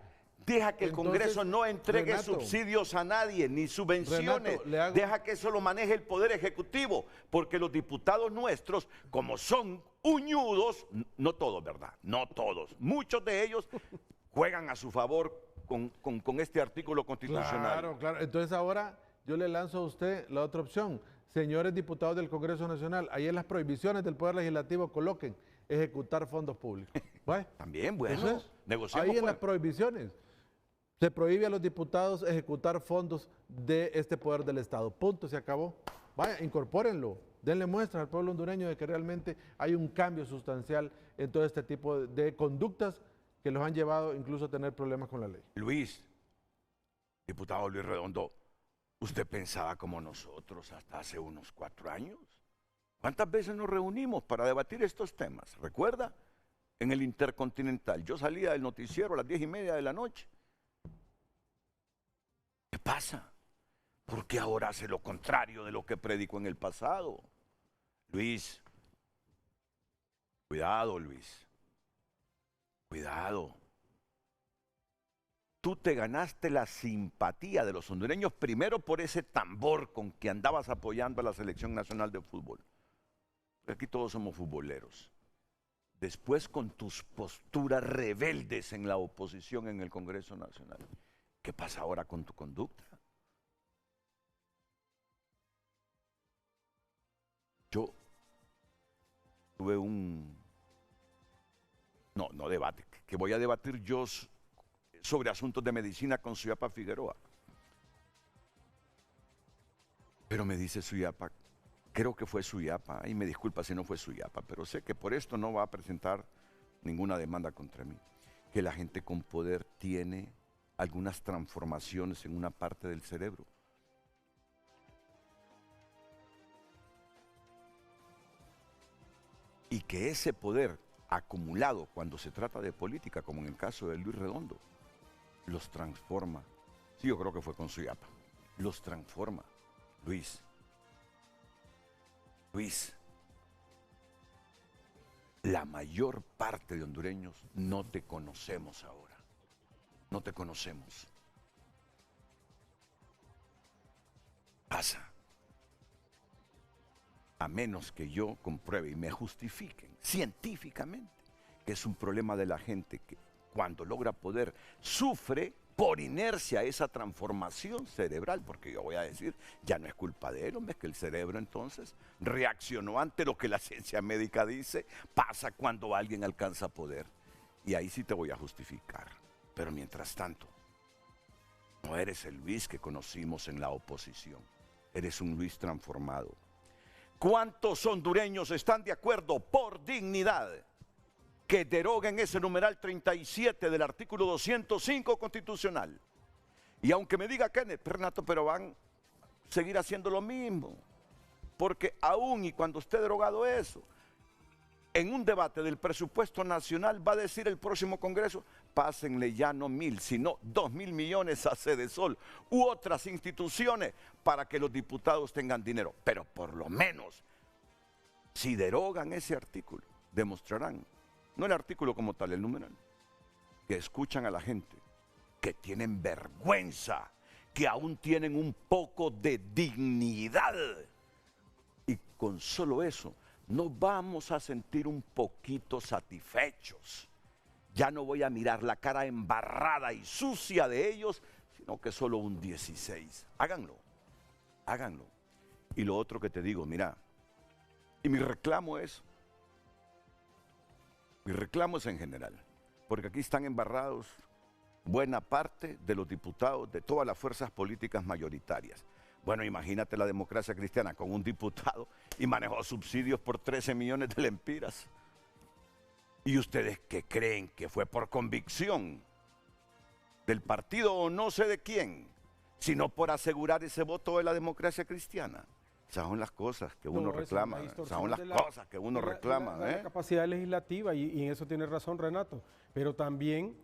deja que el Entonces, Congreso no entregue Renato, subsidios a nadie, ni subvenciones. Renato, Deja que eso lo maneje el Poder Ejecutivo, porque los diputados nuestros, como son uñudos, no todos, ¿verdad? No todos, muchos de ellos juegan a su favor con este artículo constitucional. Claro, claro. Entonces ahora yo le lanzo a usted la otra opción. Señores diputados del Congreso Nacional, ahí en las prohibiciones del Poder Legislativo coloquen ejecutar fondos públicos. ¿Vale? También, bueno, Entonces, negociamos. ahí en pues. las prohibiciones se prohíbe a los diputados ejecutar fondos de este poder del Estado. Punto, se acabó. Vaya, incorpórenlo. Denle muestra al pueblo hondureño de que realmente hay un cambio sustancial en todo este tipo de conductas que los han llevado incluso a tener problemas con la ley. Luis, diputado Luis Redondo, ¿usted pensaba como nosotros hasta hace unos 4 años? ¿Cuántas veces nos reunimos para debatir estos temas? ¿Recuerda? En el Intercontinental. Yo salía del noticiero a las 10:30 de la noche. ¿Qué pasa? ¿Por qué ahora hace lo contrario de lo que predicó en el pasado? Luis, cuidado, Luis. Cuidado. Tú te ganaste la simpatía de los hondureños primero por ese tambor con que andabas apoyando a la Selección Nacional de Fútbol. Aquí todos somos futboleros. Después con tus posturas rebeldes en la oposición en el Congreso Nacional. ¿Qué pasa ahora con tu conducta? Yo tuve no debate, que voy a debatir yo sobre asuntos de medicina con Suyapa Figueroa. Pero me dice Suyapa, creo que fue Suyapa, y me disculpa si no fue Suyapa, pero sé que por esto no va a presentar ninguna demanda contra mí, que la gente con poder tiene algunas transformaciones en una parte del cerebro. Y que ese poder acumulado cuando se trata de política, como en el caso de Luis Redondo, los transforma. Sí, yo creo que fue con Suyapa. Los transforma. Luis, la mayor parte de hondureños no te conocemos ahora. No te conocemos. Pasa. A menos que yo compruebe y me justifiquen científicamente que es un problema de la gente que cuando logra poder sufre por inercia esa transformación cerebral, porque yo voy a decir, ya no es culpa de él, hombre, es que el cerebro entonces reaccionó ante lo que la ciencia médica dice, pasa cuando alguien alcanza poder. Y ahí sí te voy a justificar. Pero mientras tanto, no eres el Luis que conocimos en la oposición, eres un Luis transformado. ¿Cuántos hondureños están de acuerdo por dignidad que deroguen ese numeral 37 del artículo 205 constitucional? Y aunque me diga Kenneth, Renato, pero van a seguir haciendo lo mismo, porque aún y cuando esté derogado eso, en un debate del presupuesto nacional va a decir el próximo Congreso, pásenle ya no 1.000, sino 2.000 millones a Cedesol u otras instituciones para que los diputados tengan dinero. Pero por lo menos, si derogan ese artículo, demostrarán, no el artículo como tal, el numeral, que escuchan a la gente, que tienen vergüenza, que aún tienen un poco de dignidad. Y con solo eso, nos vamos a sentir un poquito satisfechos. Ya no voy a mirar la cara embarrada y sucia de ellos, sino que solo un 16. Háganlo, háganlo. Y lo otro que te digo, mira, y mi reclamo es, Mi reclamo es en general, porque aquí están embarrados buena parte de los diputados de todas las fuerzas políticas mayoritarias. Bueno, imagínate la democracia cristiana con un diputado y manejó subsidios por 13 millones de lempiras. ¿Y ustedes qué creen? ¿Que fue por convicción del partido o no sé de quién, sino por asegurar ese voto de la democracia cristiana? Esas son las cosas que uno reclama. Esas son las cosas que uno reclama. La capacidad legislativa, y en eso tiene razón Renato. Pero también,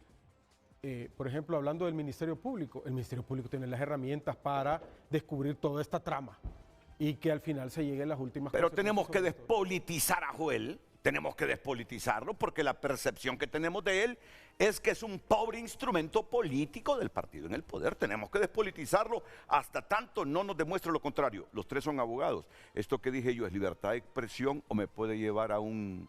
por ejemplo, hablando del Ministerio Público, el Ministerio Público tiene las herramientas para descubrir toda esta trama y que al final se llegue a las últimas Pero consecuencias tenemos que sobre todo. despolitizar a Joel. Tenemos que despolitizarlo porque la percepción que tenemos de él es que es un pobre instrumento político del partido en el poder. Tenemos que despolitizarlo hasta tanto no nos demuestre lo contrario. Los tres son abogados. Esto que dije yo es libertad de expresión o me puede llevar a una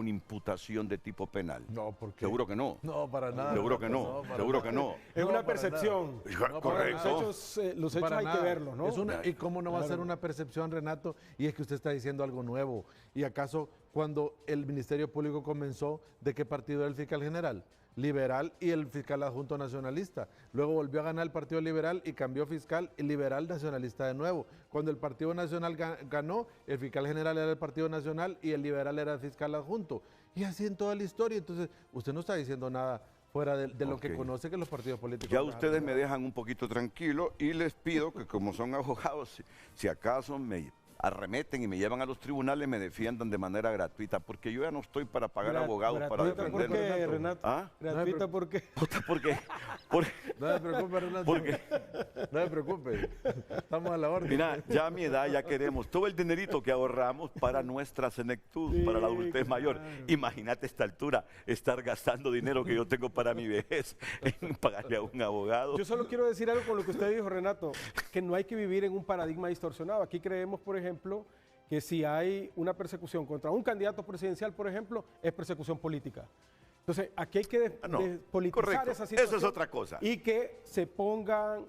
imputación de tipo penal. No, porque Seguro que no. no, para nada. Seguro que no. para Seguro nada. que no. Es No, una para percepción. No, Correcto. Los hechos Para hay nada. que verlos, ¿no? ¿Y cómo no va a ser una percepción, Renato? Y es que usted está diciendo algo nuevo. ¿Y acaso cuando el Ministerio Público comenzó, de qué partido era el fiscal general? Liberal y el fiscal adjunto nacionalista. Luego volvió a ganar el Partido Liberal y cambió fiscal y liberal nacionalista de nuevo. Cuando el Partido Nacional ganó, el fiscal general era el Partido Nacional y el liberal era el fiscal adjunto. Y así en toda la historia. Entonces, usted no está diciendo nada fuera de lo que Ok. conoce que los partidos políticos. Ya ustedes me dejan un poquito tranquilo y les pido que como son abogados, si acaso me arremeten y me llevan a los tribunales, me defiendan de manera gratuita, porque yo ya no estoy para pagar abogados para ¿Gratuita por defenderme. qué, Renato? ¿Ah? ¿Gratuita por qué? Puta, porque No se preocupe, Renato. Porque- No se preocupe. Estamos a la orden. mira, ya a mi edad ya queremos todo el dinerito que ahorramos para nuestra senectud, para la adultez mayor. Imagínate a esta altura estar gastando dinero que yo tengo para mi vejez en pagarle a un abogado. Yo solo quiero decir algo con lo que usted dijo, Renato, que no hay que vivir en un paradigma distorsionado. Aquí creemos, por ejemplo, que si hay una persecución contra un candidato presidencial, por ejemplo, es persecución política. Entonces, aquí hay que Ah, no. despolitizar Correcto. esa situación. Eso es otra cosa. Y que se pongan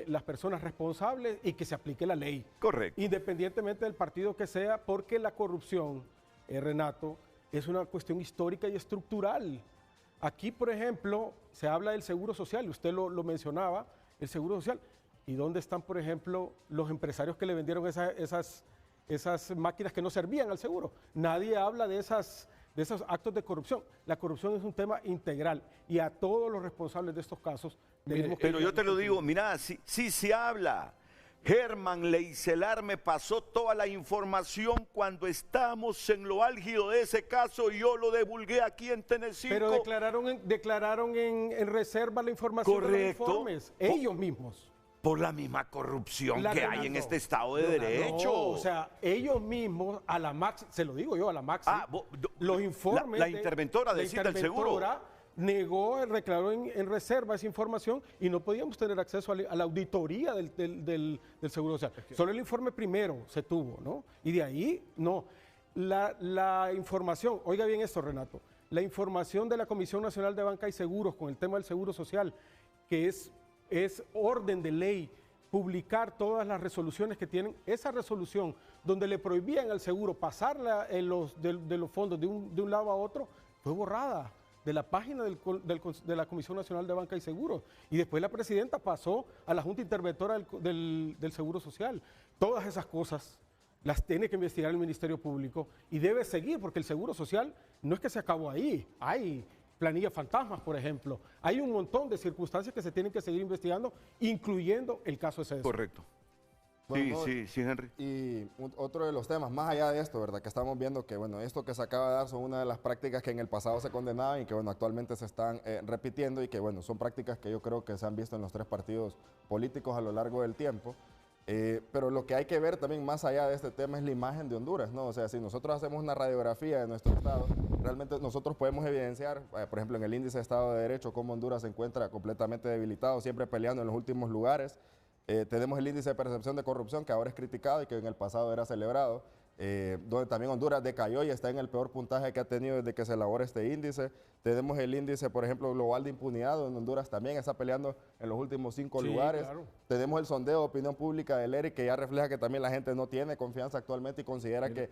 las personas responsables y que se aplique la ley. Correcto. Independientemente del partido que sea, porque la corrupción, Renato, es una cuestión histórica y estructural. Aquí, por ejemplo, se habla del seguro social, usted lo mencionaba, el seguro social. ¿Y dónde están, por ejemplo, los empresarios que le vendieron esas máquinas que no servían al seguro? Nadie habla de esos actos de corrupción. La corrupción es un tema integral y a todos los responsables de estos casos tenemos que... Pero yo te lo digo, mira, sí se habla. Germán Leicelar me pasó toda la información cuando estábamos en lo álgido de ese caso y yo lo divulgué aquí en Tenecico. Pero declararon en reserva la información de los Correcto. informes, ellos mismos. Por la misma corrupción La que Renato. hay en este Estado de Derecho. No, o sea, ellos mismos, a la Maxi, se lo digo yo, a la Maxi, los la informes... interventora la decide el seguro. interventora negó, declaró en reserva esa información y no podíamos tener acceso a la auditoría del Seguro Social. Solo el informe primero se tuvo, ¿no? Y de ahí, no. La información, oiga bien esto, Renato, la información de la Comisión Nacional de Banca y Seguros con el tema del Seguro Social, que es orden de ley publicar todas las resoluciones que tienen, esa resolución donde le prohibían al seguro pasarla de los fondos de un lado a otro, fue borrada de la página de la Comisión Nacional de Banca y Seguros. Y después la presidenta pasó a la Junta Interventora del Seguro Social. Todas esas cosas las tiene que investigar el Ministerio Público y debe seguir, porque el Seguro Social no es que se acabó ahí, hay planillas fantasmas, por ejemplo. Hay un montón de circunstancias que se tienen que seguir investigando, incluyendo el caso de CEDES. Correcto. Bueno, Sí, Henry. Y otro de los temas, más allá de esto, ¿verdad? Que estamos viendo que, bueno, esto que se acaba de dar son una de las prácticas que en el pasado se condenaban y que, bueno, actualmente se están repitiendo y que, bueno, son prácticas que yo creo que se han visto en los tres partidos políticos a lo largo del tiempo. Pero lo que hay que ver también más allá de este tema es la imagen de Honduras, ¿no? O sea, si nosotros hacemos una radiografía de nuestro Estado, realmente nosotros podemos evidenciar, por ejemplo, en el índice de Estado de Derecho, cómo Honduras se encuentra completamente debilitado, siempre peleando en los últimos lugares. Tenemos el índice de percepción de corrupción, que ahora es criticado y que en el pasado era celebrado, donde también Honduras decayó y está en el peor puntaje que ha tenido desde que se elabora este índice. Tenemos el índice, por ejemplo, global de impunidad, donde Honduras también está peleando en los últimos 5 Sí, lugares. claro. Tenemos el sondeo de opinión pública del ERI, que ya refleja que también la gente no tiene confianza actualmente y considera que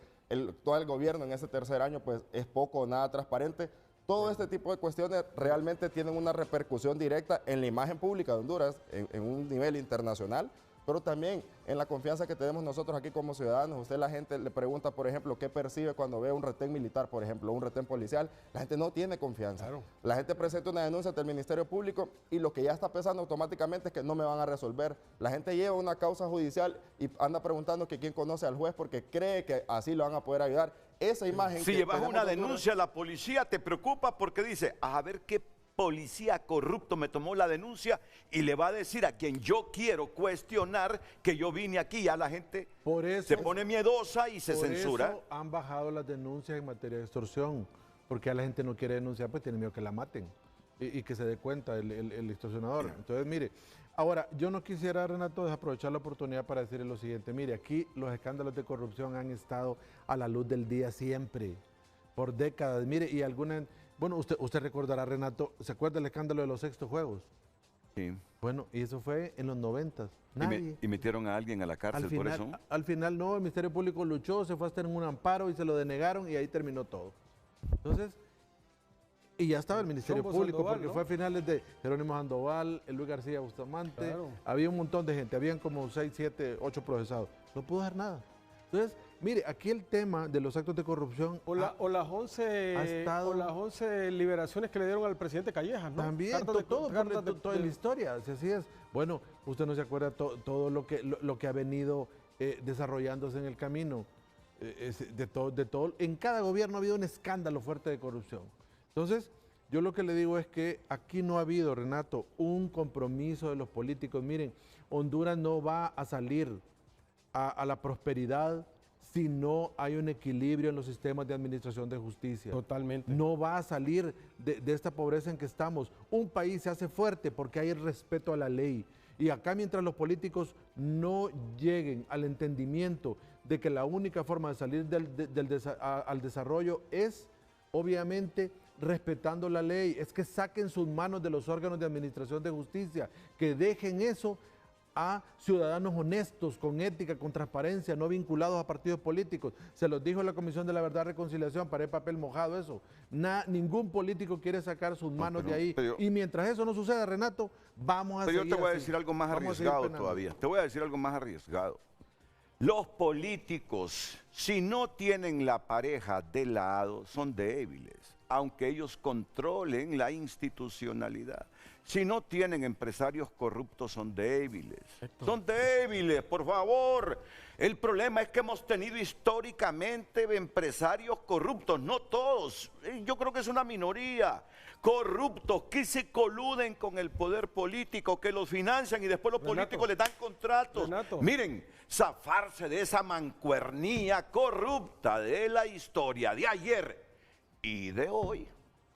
todo el gobierno en ese tercer año pues, es poco o nada transparente. Todo este tipo de cuestiones realmente tienen una repercusión directa en la imagen pública de Honduras, en un nivel internacional, pero también en la confianza que tenemos nosotros aquí como ciudadanos. Usted, la gente le pregunta, por ejemplo, qué percibe cuando ve un retén militar, por ejemplo, un retén policial. La gente no tiene confianza. Claro. La gente presenta una denuncia ante el Ministerio Público y lo que ya está pensando automáticamente es que no me van a resolver. La gente lleva una causa judicial y anda preguntando que quién conoce al juez porque cree que así lo van a poder ayudar. Esa imagen. Si llevas una denuncia a la policía, te preocupa porque dice, a ver qué policía corrupto me tomó la denuncia y le va a decir a quien yo quiero cuestionar que yo vine aquí. Ya la gente se pone miedosa y se censura. Por eso han bajado las denuncias en materia de extorsión, porque a la gente no quiere denunciar, pues tiene miedo que la maten y que se dé cuenta el extorsionador. Entonces, mire, ahora, yo no quisiera, Renato, desaprovechar la oportunidad para decirle lo siguiente. Mire, aquí los escándalos de corrupción han estado a la luz del día siempre, por décadas. Mire, y algunas... Bueno, usted recordará, Renato, ¿se acuerda del escándalo de los sextos juegos? Sí. Bueno, y eso fue en los 90. Nadie. ¿Y metieron a alguien a la cárcel por eso? Al final no, el Ministerio Público luchó, se fue a estar en un amparo y se lo denegaron y ahí terminó todo. Entonces, y ya estaba el Ministerio Público, Sandoval, porque fue a finales de Jerónimo Sandoval, Luis García Bustamante, claro. Había un montón de gente, habían como 6, 7, 8 procesados. No pudo hacer nada. Entonces, mire, aquí el tema de los actos de corrupción... O las 11 liberaciones que le dieron al presidente Callejas, ¿no? También, toda la historia, si así es. Bueno, usted no se acuerda todo lo que ha venido desarrollándose en el camino. De todo. En cada gobierno ha habido un escándalo fuerte de corrupción. Entonces, yo lo que le digo es que aquí no ha habido, Renato, un compromiso de los políticos. Miren, Honduras no va a salir a la prosperidad si no hay un equilibrio en los sistemas de administración de justicia. Totalmente. No va a salir de esta pobreza en que estamos. Un país se hace fuerte porque hay respeto a la ley. Y acá, mientras los políticos no lleguen al entendimiento de que la única forma de salir al desarrollo es, obviamente, respetando la ley, es que saquen sus manos de los órganos de administración de justicia, que dejen eso a ciudadanos honestos, con ética, con transparencia, no vinculados a partidos políticos. Se los dijo la Comisión de la Verdad y Reconciliación, paré papel mojado eso. Ningún político quiere sacar sus manos de ahí. Y mientras eso no suceda, Renato, vamos a seguir. Pero yo te voy a decir algo más arriesgado todavía. Te voy a decir algo más arriesgado. Los políticos, si no tienen la pareja de lado, son débiles, aunque ellos controlen la institucionalidad. Si no tienen empresarios corruptos, son débiles. Son débiles, por favor. El problema es que hemos tenido históricamente empresarios corruptos, no todos. Yo creo que es una minoría. Corruptos que se coluden con el poder político, que los financian y después los políticos les dan contratos. Miren, zafarse de esa mancuernía corrupta de la historia de ayer y de hoy.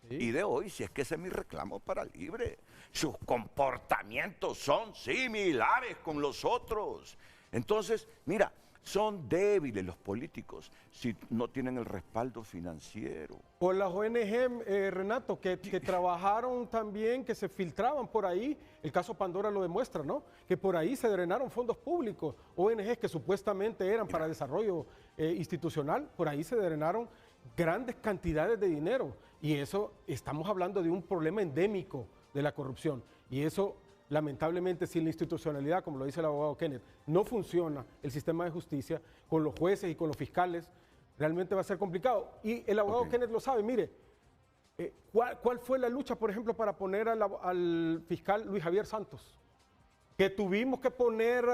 Y de hoy, si es que ese es mi reclamo para Libre. Sus comportamientos son similares con los otros. Entonces, mira, son débiles los políticos si no tienen el respaldo financiero. O las ONG, Renato, que trabajaron también, que se filtraban por ahí, el caso Pandora lo demuestra, ¿no? Que por ahí se drenaron fondos públicos, ONGs que supuestamente eran para desarrollo institucional, por ahí se drenaron grandes cantidades de dinero. Y eso, estamos hablando de un problema endémico de la corrupción. Y eso, lamentablemente, si la institucionalidad, como lo dice el abogado Kenneth, no funciona el sistema de justicia con los jueces y con los fiscales, realmente va a ser complicado. Y el abogado Kenneth lo sabe. Mire, ¿cuál fue la lucha, por ejemplo, para poner al fiscal Luis Javier Santos? Que tuvimos que poner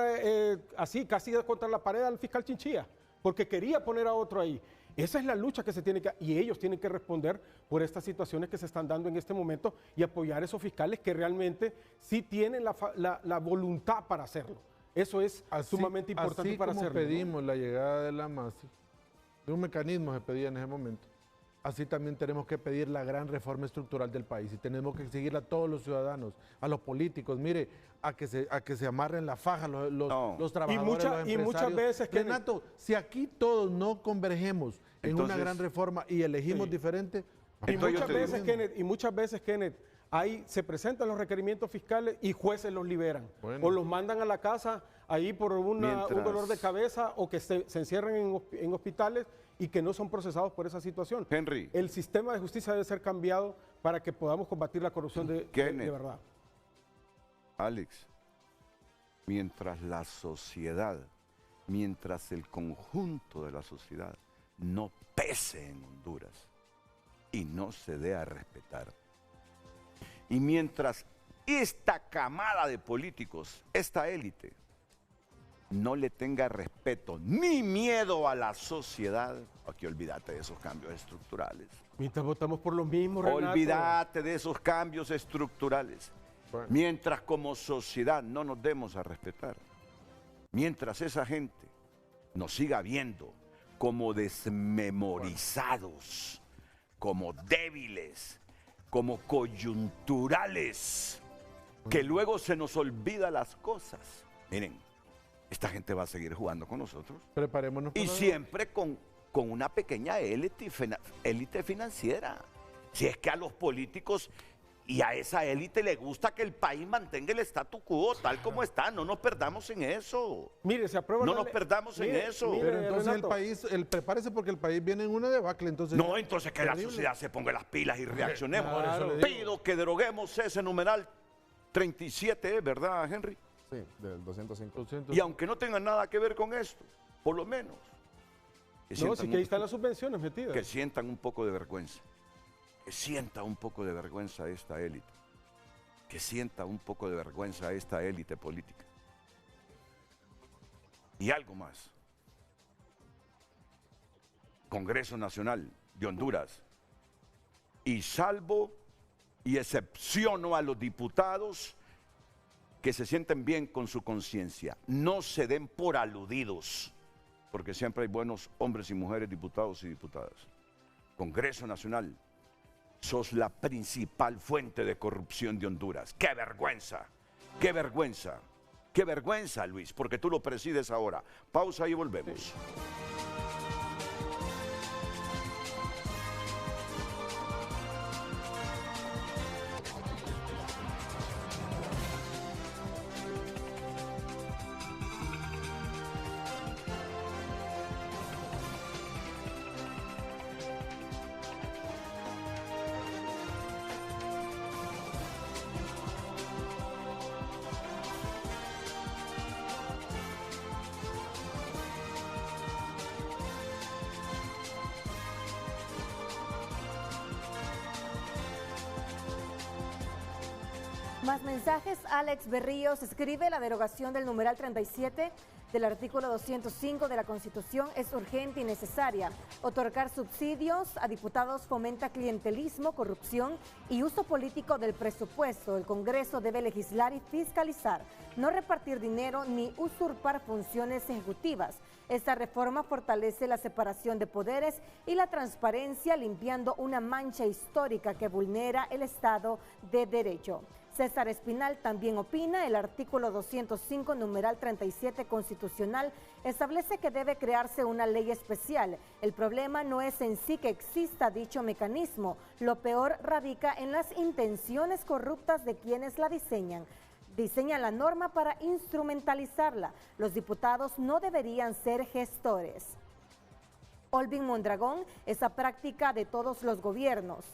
así, casi contra la pared al fiscal Chinchilla, porque quería poner a otro ahí. Esa es la lucha que se tiene que, y ellos tienen que responder por estas situaciones que se están dando en este momento y apoyar a esos fiscales que realmente sí tienen la voluntad para hacerlo. Eso es sumamente importante para hacerlo. Así como pedimos la llegada de la MASI, de un mecanismo se pedía en ese momento, así también tenemos que pedir la gran reforma estructural del país y tenemos que exigirle a todos los ciudadanos, a los políticos, mire, a que se amarren la faja los trabajadores, los empresarios. Y muchas veces, Renato, si aquí todos no convergemos en una gran reforma y elegimos diferente... Y muchas veces, Kenneth, ahí se presentan los requerimientos fiscales y jueces los liberan. Bueno. O los mandan a la casa ahí por un dolor de cabeza o que se encierren en hospitales y que no son procesados por esa situación. Henry. El sistema de justicia debe ser cambiado para que podamos combatir la corrupción de verdad. Alex, mientras la sociedad, mientras el conjunto de la sociedad no pese en Honduras y no se dé a respetar, y mientras esta camada de políticos, esta élite, no le tenga respeto ni miedo a la sociedad, aquí olvídate de esos cambios estructurales. Mientras votamos por lo mismo, Renato. Olvídate de esos cambios estructurales. Bueno. Mientras como sociedad no nos demos a respetar, mientras esa gente nos siga viendo como desmemorizados, como débiles, como coyunturales, que luego se nos olvida las cosas. Miren, esta gente va a seguir jugando con nosotros. Preparémonos. Y siempre con una pequeña élite financiera. Si es que a los políticos y a esa élite le gusta que el país mantenga el statu quo tal como está, no nos perdamos en eso. Mire, se aprueba. No nos perdamos en eso. Pero entonces Renato, el país, prepárese porque el país viene en una debacle. Entonces, No, entonces que la terrible. sociedad se ponga las pilas y reaccionemos. Claro. Por eso le Pido que deroguemos ese numeral 37, ¿verdad, Henry? Sí, del 205. 200. Y aunque no tenga nada que ver con esto, por lo menos que No, sientan sí que ahí están las subvenciones metidas. que sientan un poco de vergüenza. Que sienta un poco de vergüenza esta élite. Que sienta un poco de vergüenza esta élite política. Y algo más. Congreso Nacional de Honduras. Y salvo y excepciono a los diputados que se sienten bien con su conciencia. No se den por aludidos, porque siempre hay buenos hombres y mujeres, diputados y diputadas. Congreso Nacional, sos la principal fuente de corrupción de Honduras. ¡Qué vergüenza! ¡Qué vergüenza! ¡Qué vergüenza, Luis! Porque tú lo presides ahora. Pausa y volvemos. Más mensajes. Alex Berríos escribe: la derogación del numeral 37 del artículo 205 de la Constitución es urgente y necesaria. Otorgar subsidios a diputados fomenta clientelismo, corrupción y uso político del presupuesto. El Congreso debe legislar y fiscalizar, no repartir dinero ni usurpar funciones ejecutivas. Esta reforma fortalece la separación de poderes y la transparencia, limpiando una mancha histórica que vulnera el Estado de Derecho. César Espinal también opina: el artículo 205, numeral 37 constitucional, establece que debe crearse una ley especial. El problema no es en sí que exista dicho mecanismo, lo peor radica en las intenciones corruptas de quienes la diseñan la norma para instrumentalizarla. Los diputados no deberían ser gestores. Olvin Mondragón: esa práctica de todos los gobiernos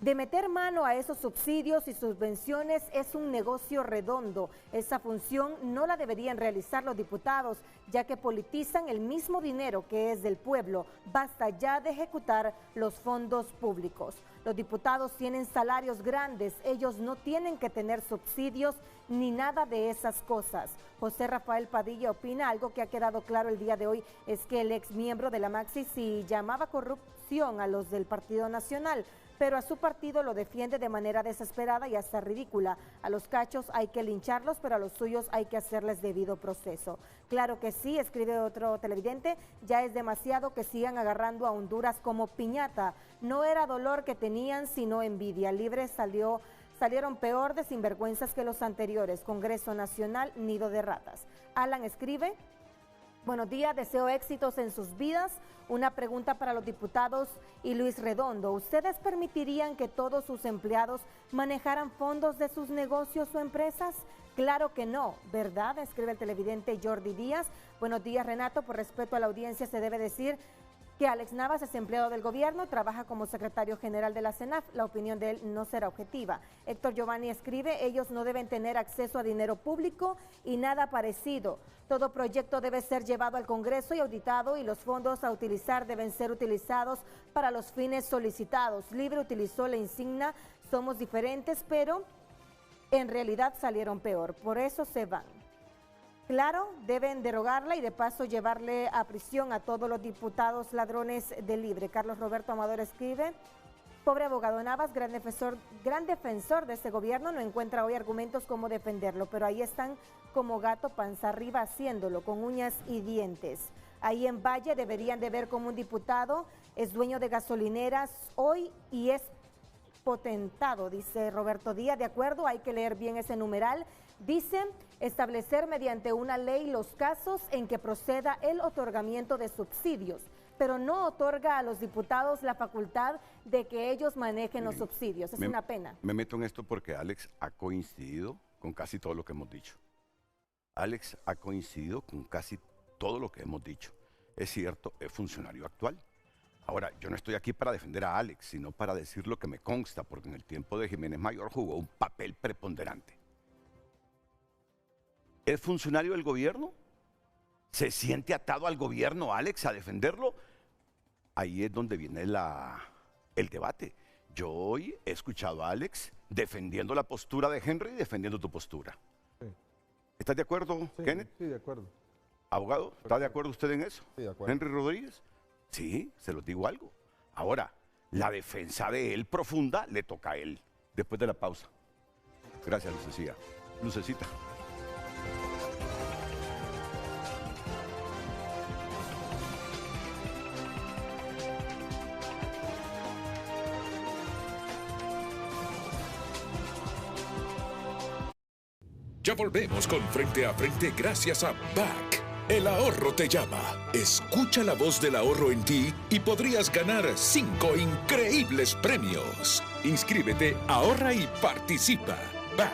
de meter mano a esos subsidios y subvenciones es un negocio redondo. Esa función no la deberían realizar los diputados, ya que politizan el mismo dinero que es del pueblo. Basta ya de ejecutar los fondos públicos. Los diputados tienen salarios grandes, ellos no tienen que tener subsidios ni nada de esas cosas. José Rafael Padilla opina: algo que ha quedado claro el día de hoy es que el ex miembro de la Maxi sí llamaba corrupción a los del Partido Nacional, pero a su partido lo defiende de manera desesperada y hasta ridícula. A los cachos hay que lincharlos, pero a los suyos hay que hacerles debido proceso. Claro que sí, escribe otro televidente, ya es demasiado que sigan agarrando a Honduras como piñata. No era dolor que tenían, sino envidia. Libre salieron peor de sinvergüenzas que los anteriores. Congreso Nacional, nido de ratas. Alan escribe: buenos días, deseo éxitos en sus vidas. Una pregunta para los diputados y Luis Redondo: ¿ustedes permitirían que todos sus empleados manejaran fondos de sus negocios o empresas? Claro que no, ¿verdad? Escribe el televidente Jordi Díaz. Buenos días, Renato. Por respeto a la audiencia se debe decir que Alex Navas es empleado del gobierno, trabaja como secretario general de la CENAF. La opinión de él no será objetiva. Héctor Giovanni escribe, ellos no deben tener acceso a dinero público y nada parecido. Todo proyecto debe ser llevado al Congreso y auditado, y los fondos a utilizar deben ser utilizados para los fines solicitados. Libre utilizó la insignia "Somos diferentes", pero en realidad salieron peor. Por eso se van. Claro, deben derogarla y de paso llevarle a prisión a todos los diputados ladrones de Libre. Carlos Roberto Amador escribe, pobre abogado Navas, gran defensor de este gobierno, no encuentra hoy argumentos cómo defenderlo, pero ahí están como gato panza arriba haciéndolo, con uñas y dientes. Ahí en Valle deberían de ver como un diputado es dueño de gasolineras hoy y es potentado, dice Roberto Díaz. De acuerdo, hay que leer bien ese numeral. Dice, establecer mediante una ley los casos en que proceda el otorgamiento de subsidios, pero no otorga a los diputados la facultad de que ellos manejen los subsidios. Es una pena. Me meto en esto porque Alex ha coincidido con casi todo lo que hemos dicho. Alex ha coincidido con casi todo lo que hemos dicho. Es cierto, es funcionario actual. Ahora, yo no estoy aquí para defender a Alex, sino para decir lo que me consta, porque en el tiempo de Jiménez Mayor jugó un papel preponderante. ¿Es funcionario del gobierno? ¿Se siente atado al gobierno, Alex, a defenderlo? Ahí es donde viene el debate. Yo hoy he escuchado a Alex defendiendo la postura de Henry y defendiendo tu postura. Sí. ¿Estás de acuerdo, Sí, Kenneth? sí, de acuerdo. Abogado, ¿está de acuerdo usted en eso? Sí, de acuerdo. ¿Henry Rodríguez? Sí, se los digo algo. Ahora, la defensa de él profunda le toca a él. Después de la pausa. Gracias, Lucecita. Ya volvemos con Frente a Frente gracias a BAC. El ahorro te llama. Escucha la voz del ahorro en ti y podrías ganar 5 increíbles premios. Inscríbete, ahorra y participa. BAC.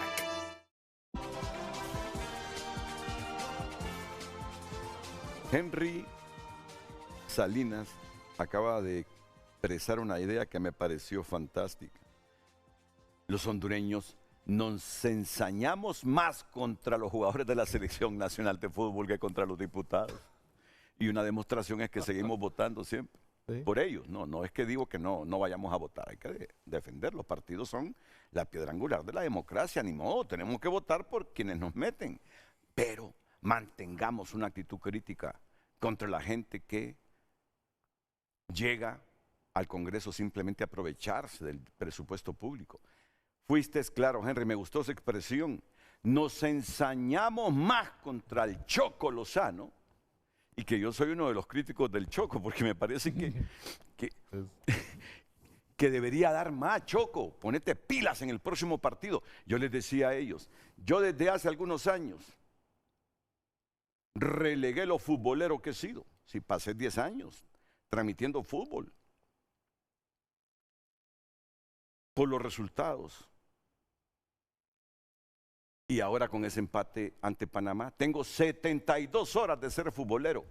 Henry Salinas acaba de expresar una idea que me pareció fantástica. Los hondureños nos ensañamos más contra los jugadores de la Selección Nacional de Fútbol que contra los diputados. Y una demostración es que seguimos votando siempre. Sí. Por ellos. No es que digo que no vayamos a votar, hay que defender. Los partidos son la piedra angular de la democracia, ni modo, tenemos que votar por quienes nos meten. Pero mantengamos una actitud crítica contra la gente que llega al Congreso simplemente a aprovecharse del presupuesto público. Fuiste claro, Henry, me gustó esa expresión. Nos ensañamos más contra el Choco Lozano, y que yo soy uno de los críticos del Choco, porque me parece que debería dar más, Choco. Ponete pilas en el próximo partido. Yo les decía a ellos, yo desde hace algunos años relegué lo futbolero que he sido. Si pasé 10 años transmitiendo fútbol por los resultados. Y ahora con ese empate ante Panamá, tengo 72 horas de ser futbolero.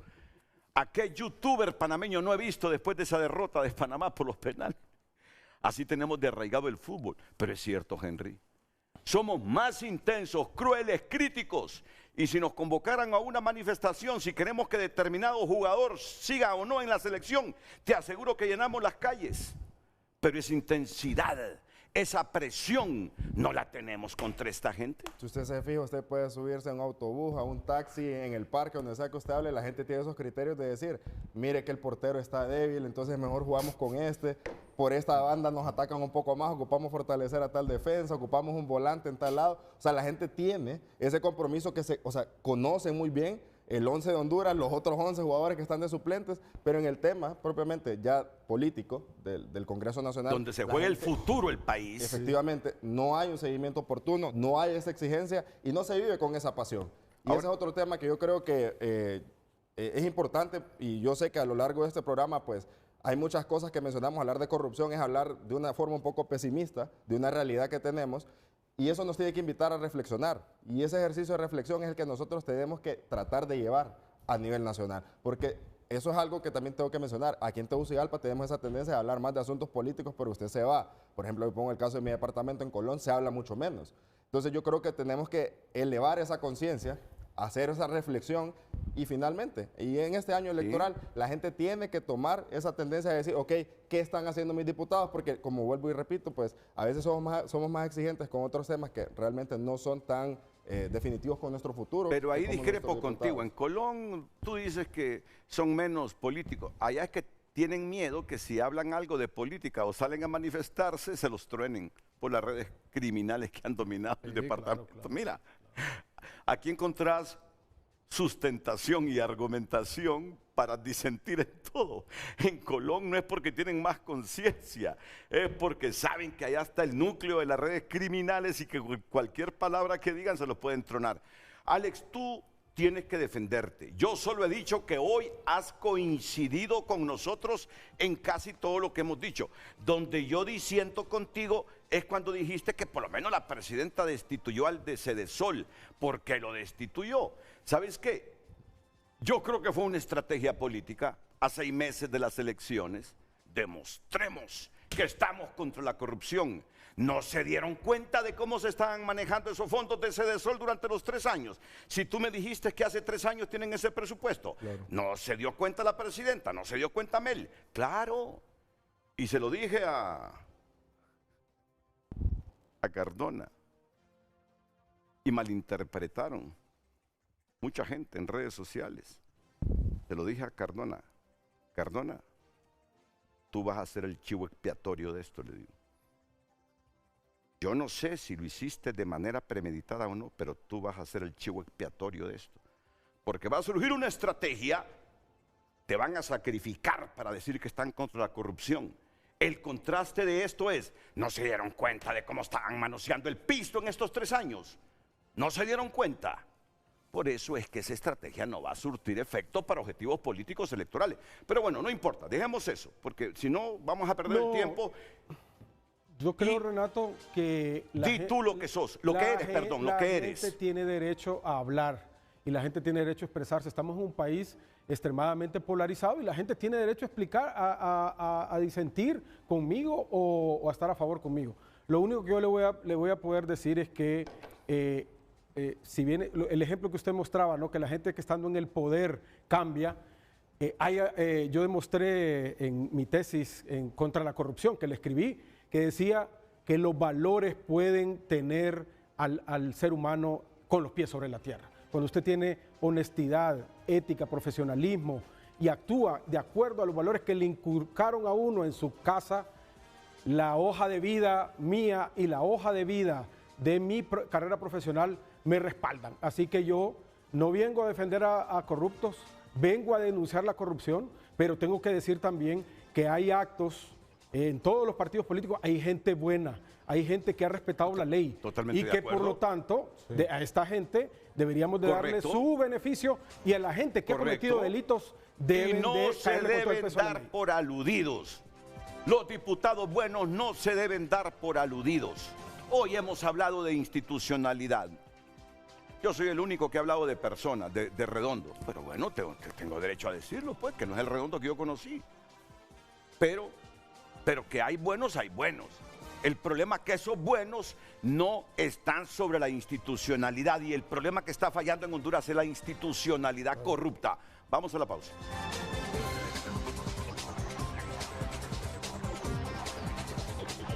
¿A qué youtuber panameño no he visto después de esa derrota de Panamá por los penales? Así tenemos de arraigado el fútbol. Pero es cierto, Henry, somos más intensos, crueles, críticos. Y si nos convocaran a una manifestación, si queremos que determinado jugador siga o no en la selección, te aseguro que llenamos las calles. Pero esa intensidad, esa presión, no la tenemos contra esta gente. Si usted se fija, usted puede subirse a un autobús, a un taxi, en el parque, donde sea que usted hable, la gente tiene esos criterios de decir, mire que el portero está débil, entonces mejor jugamos con este, por esta banda nos atacan un poco más, ocupamos fortalecer a tal defensa, ocupamos un volante en tal lado. O sea, la gente tiene ese compromiso que conoce muy bien el 11 de Honduras, los otros 11 jugadores que están de suplentes, pero en el tema propiamente ya político del Congreso Nacional. Donde se juega el futuro el país. Efectivamente, no hay un seguimiento oportuno, no hay esa exigencia y no se vive con esa pasión. Y ese es otro tema que yo creo que es importante, y yo sé que a lo largo de este programa pues hay muchas cosas que mencionamos. Hablar de corrupción es hablar de una forma un poco pesimista, de una realidad que tenemos. Y eso nos tiene que invitar a reflexionar. Y ese ejercicio de reflexión es el que nosotros tenemos que tratar de llevar a nivel nacional. Porque eso es algo que también tengo que mencionar. Aquí en Tegucigalpa tenemos esa tendencia de hablar más de asuntos políticos, pero usted se va. Por ejemplo, yo pongo el caso de mi departamento en Colón, se habla mucho menos. Entonces yo creo que tenemos que elevar esa conciencia, hacer esa reflexión y finalmente, y en este año electoral, la gente tiene que tomar esa tendencia de decir, ok, ¿qué están haciendo mis diputados? Porque como vuelvo y repito, pues a veces somos más exigentes con otros temas que realmente no son tan definitivos con nuestro futuro. Pero ahí discrepo contigo. En Colón tú dices que son menos políticos. Allá es que tienen miedo que si hablan algo de política o salen a manifestarse, se los truenen por las redes criminales que han dominado el departamento. Claro. Mira, aquí encontrás sustentación y argumentación para disentir en todo. En Colón no es porque tienen más conciencia, es porque saben que allá está el núcleo de las redes criminales y que cualquier palabra que digan se los pueden tronar. Alex, tú tienes que defenderte. Yo solo he dicho que hoy has coincidido con nosotros en casi todo lo que hemos dicho. Donde yo disiento contigo es cuando dijiste que por lo menos la presidenta destituyó al de Cedesol, porque lo destituyó. ¿Sabes qué? Yo creo que fue una estrategia política. A 6 meses de las elecciones, demostremos que estamos contra la corrupción. No se dieron cuenta de cómo se estaban manejando esos fondos de Cedesol durante los 3 años. Si tú me dijiste que hace 3 años tienen ese presupuesto, claro. No se dio cuenta la presidenta, no se dio cuenta Mel. Claro. Y se lo dije a Cardona. Y malinterpretaron mucha gente en redes sociales. Se lo dije a Cardona. Cardona, tú vas a ser el chivo expiatorio de esto, le digo. Yo no sé si lo hiciste de manera premeditada o no, pero tú vas a ser el chivo expiatorio de esto. Porque va a surgir una estrategia, te van a sacrificar para decir que están contra la corrupción. El contraste de esto es, no se dieron cuenta de cómo estaban manoseando el piso en estos 3 años. No se dieron cuenta. Por eso es que esa estrategia no va a surtir efecto para objetivos políticos electorales. Pero bueno, no importa, dejemos eso, porque si no vamos a perder el tiempo. Yo creo, Renato, que di tú lo que sos, lo que eres, perdón, lo que eres. La gente tiene derecho a hablar y la gente tiene derecho a expresarse. Estamos en un país extremadamente polarizado y la gente tiene derecho a explicar, a disentir conmigo o a estar a favor conmigo. Lo único que yo le voy a poder decir es que si bien el ejemplo que usted mostraba, ¿no? Que la gente que estando en el poder cambia, yo demostré en mi tesis contra la corrupción que le escribí, que decía que los valores pueden tener al ser humano con los pies sobre la tierra. Cuando usted tiene honestidad, ética, profesionalismo y actúa de acuerdo a los valores que le inculcaron a uno en su casa, la hoja de vida mía y la hoja de vida de mi carrera profesional me respaldan. Así que yo no vengo a defender a corruptos, vengo a denunciar la corrupción, pero tengo que decir también que hay actos en todos los partidos políticos, hay gente buena, hay gente que ha respetado la ley. Totalmente y que por lo tanto, a esta gente deberíamos de darle su beneficio y a la gente que ha cometido delitos deben no se deben dar por aludidos. Los diputados buenos no se deben dar por aludidos. Hoy hemos hablado de institucionalidad. Yo soy el único que ha hablado de personas, de Redondo. Pero bueno, tengo derecho a decirlo, pues, que no es el Redondo que yo conocí. Pero que hay buenos, hay buenos. El problema es que esos buenos no están sobre la institucionalidad y el problema que está fallando en Honduras es la institucionalidad corrupta. Vamos a la pausa.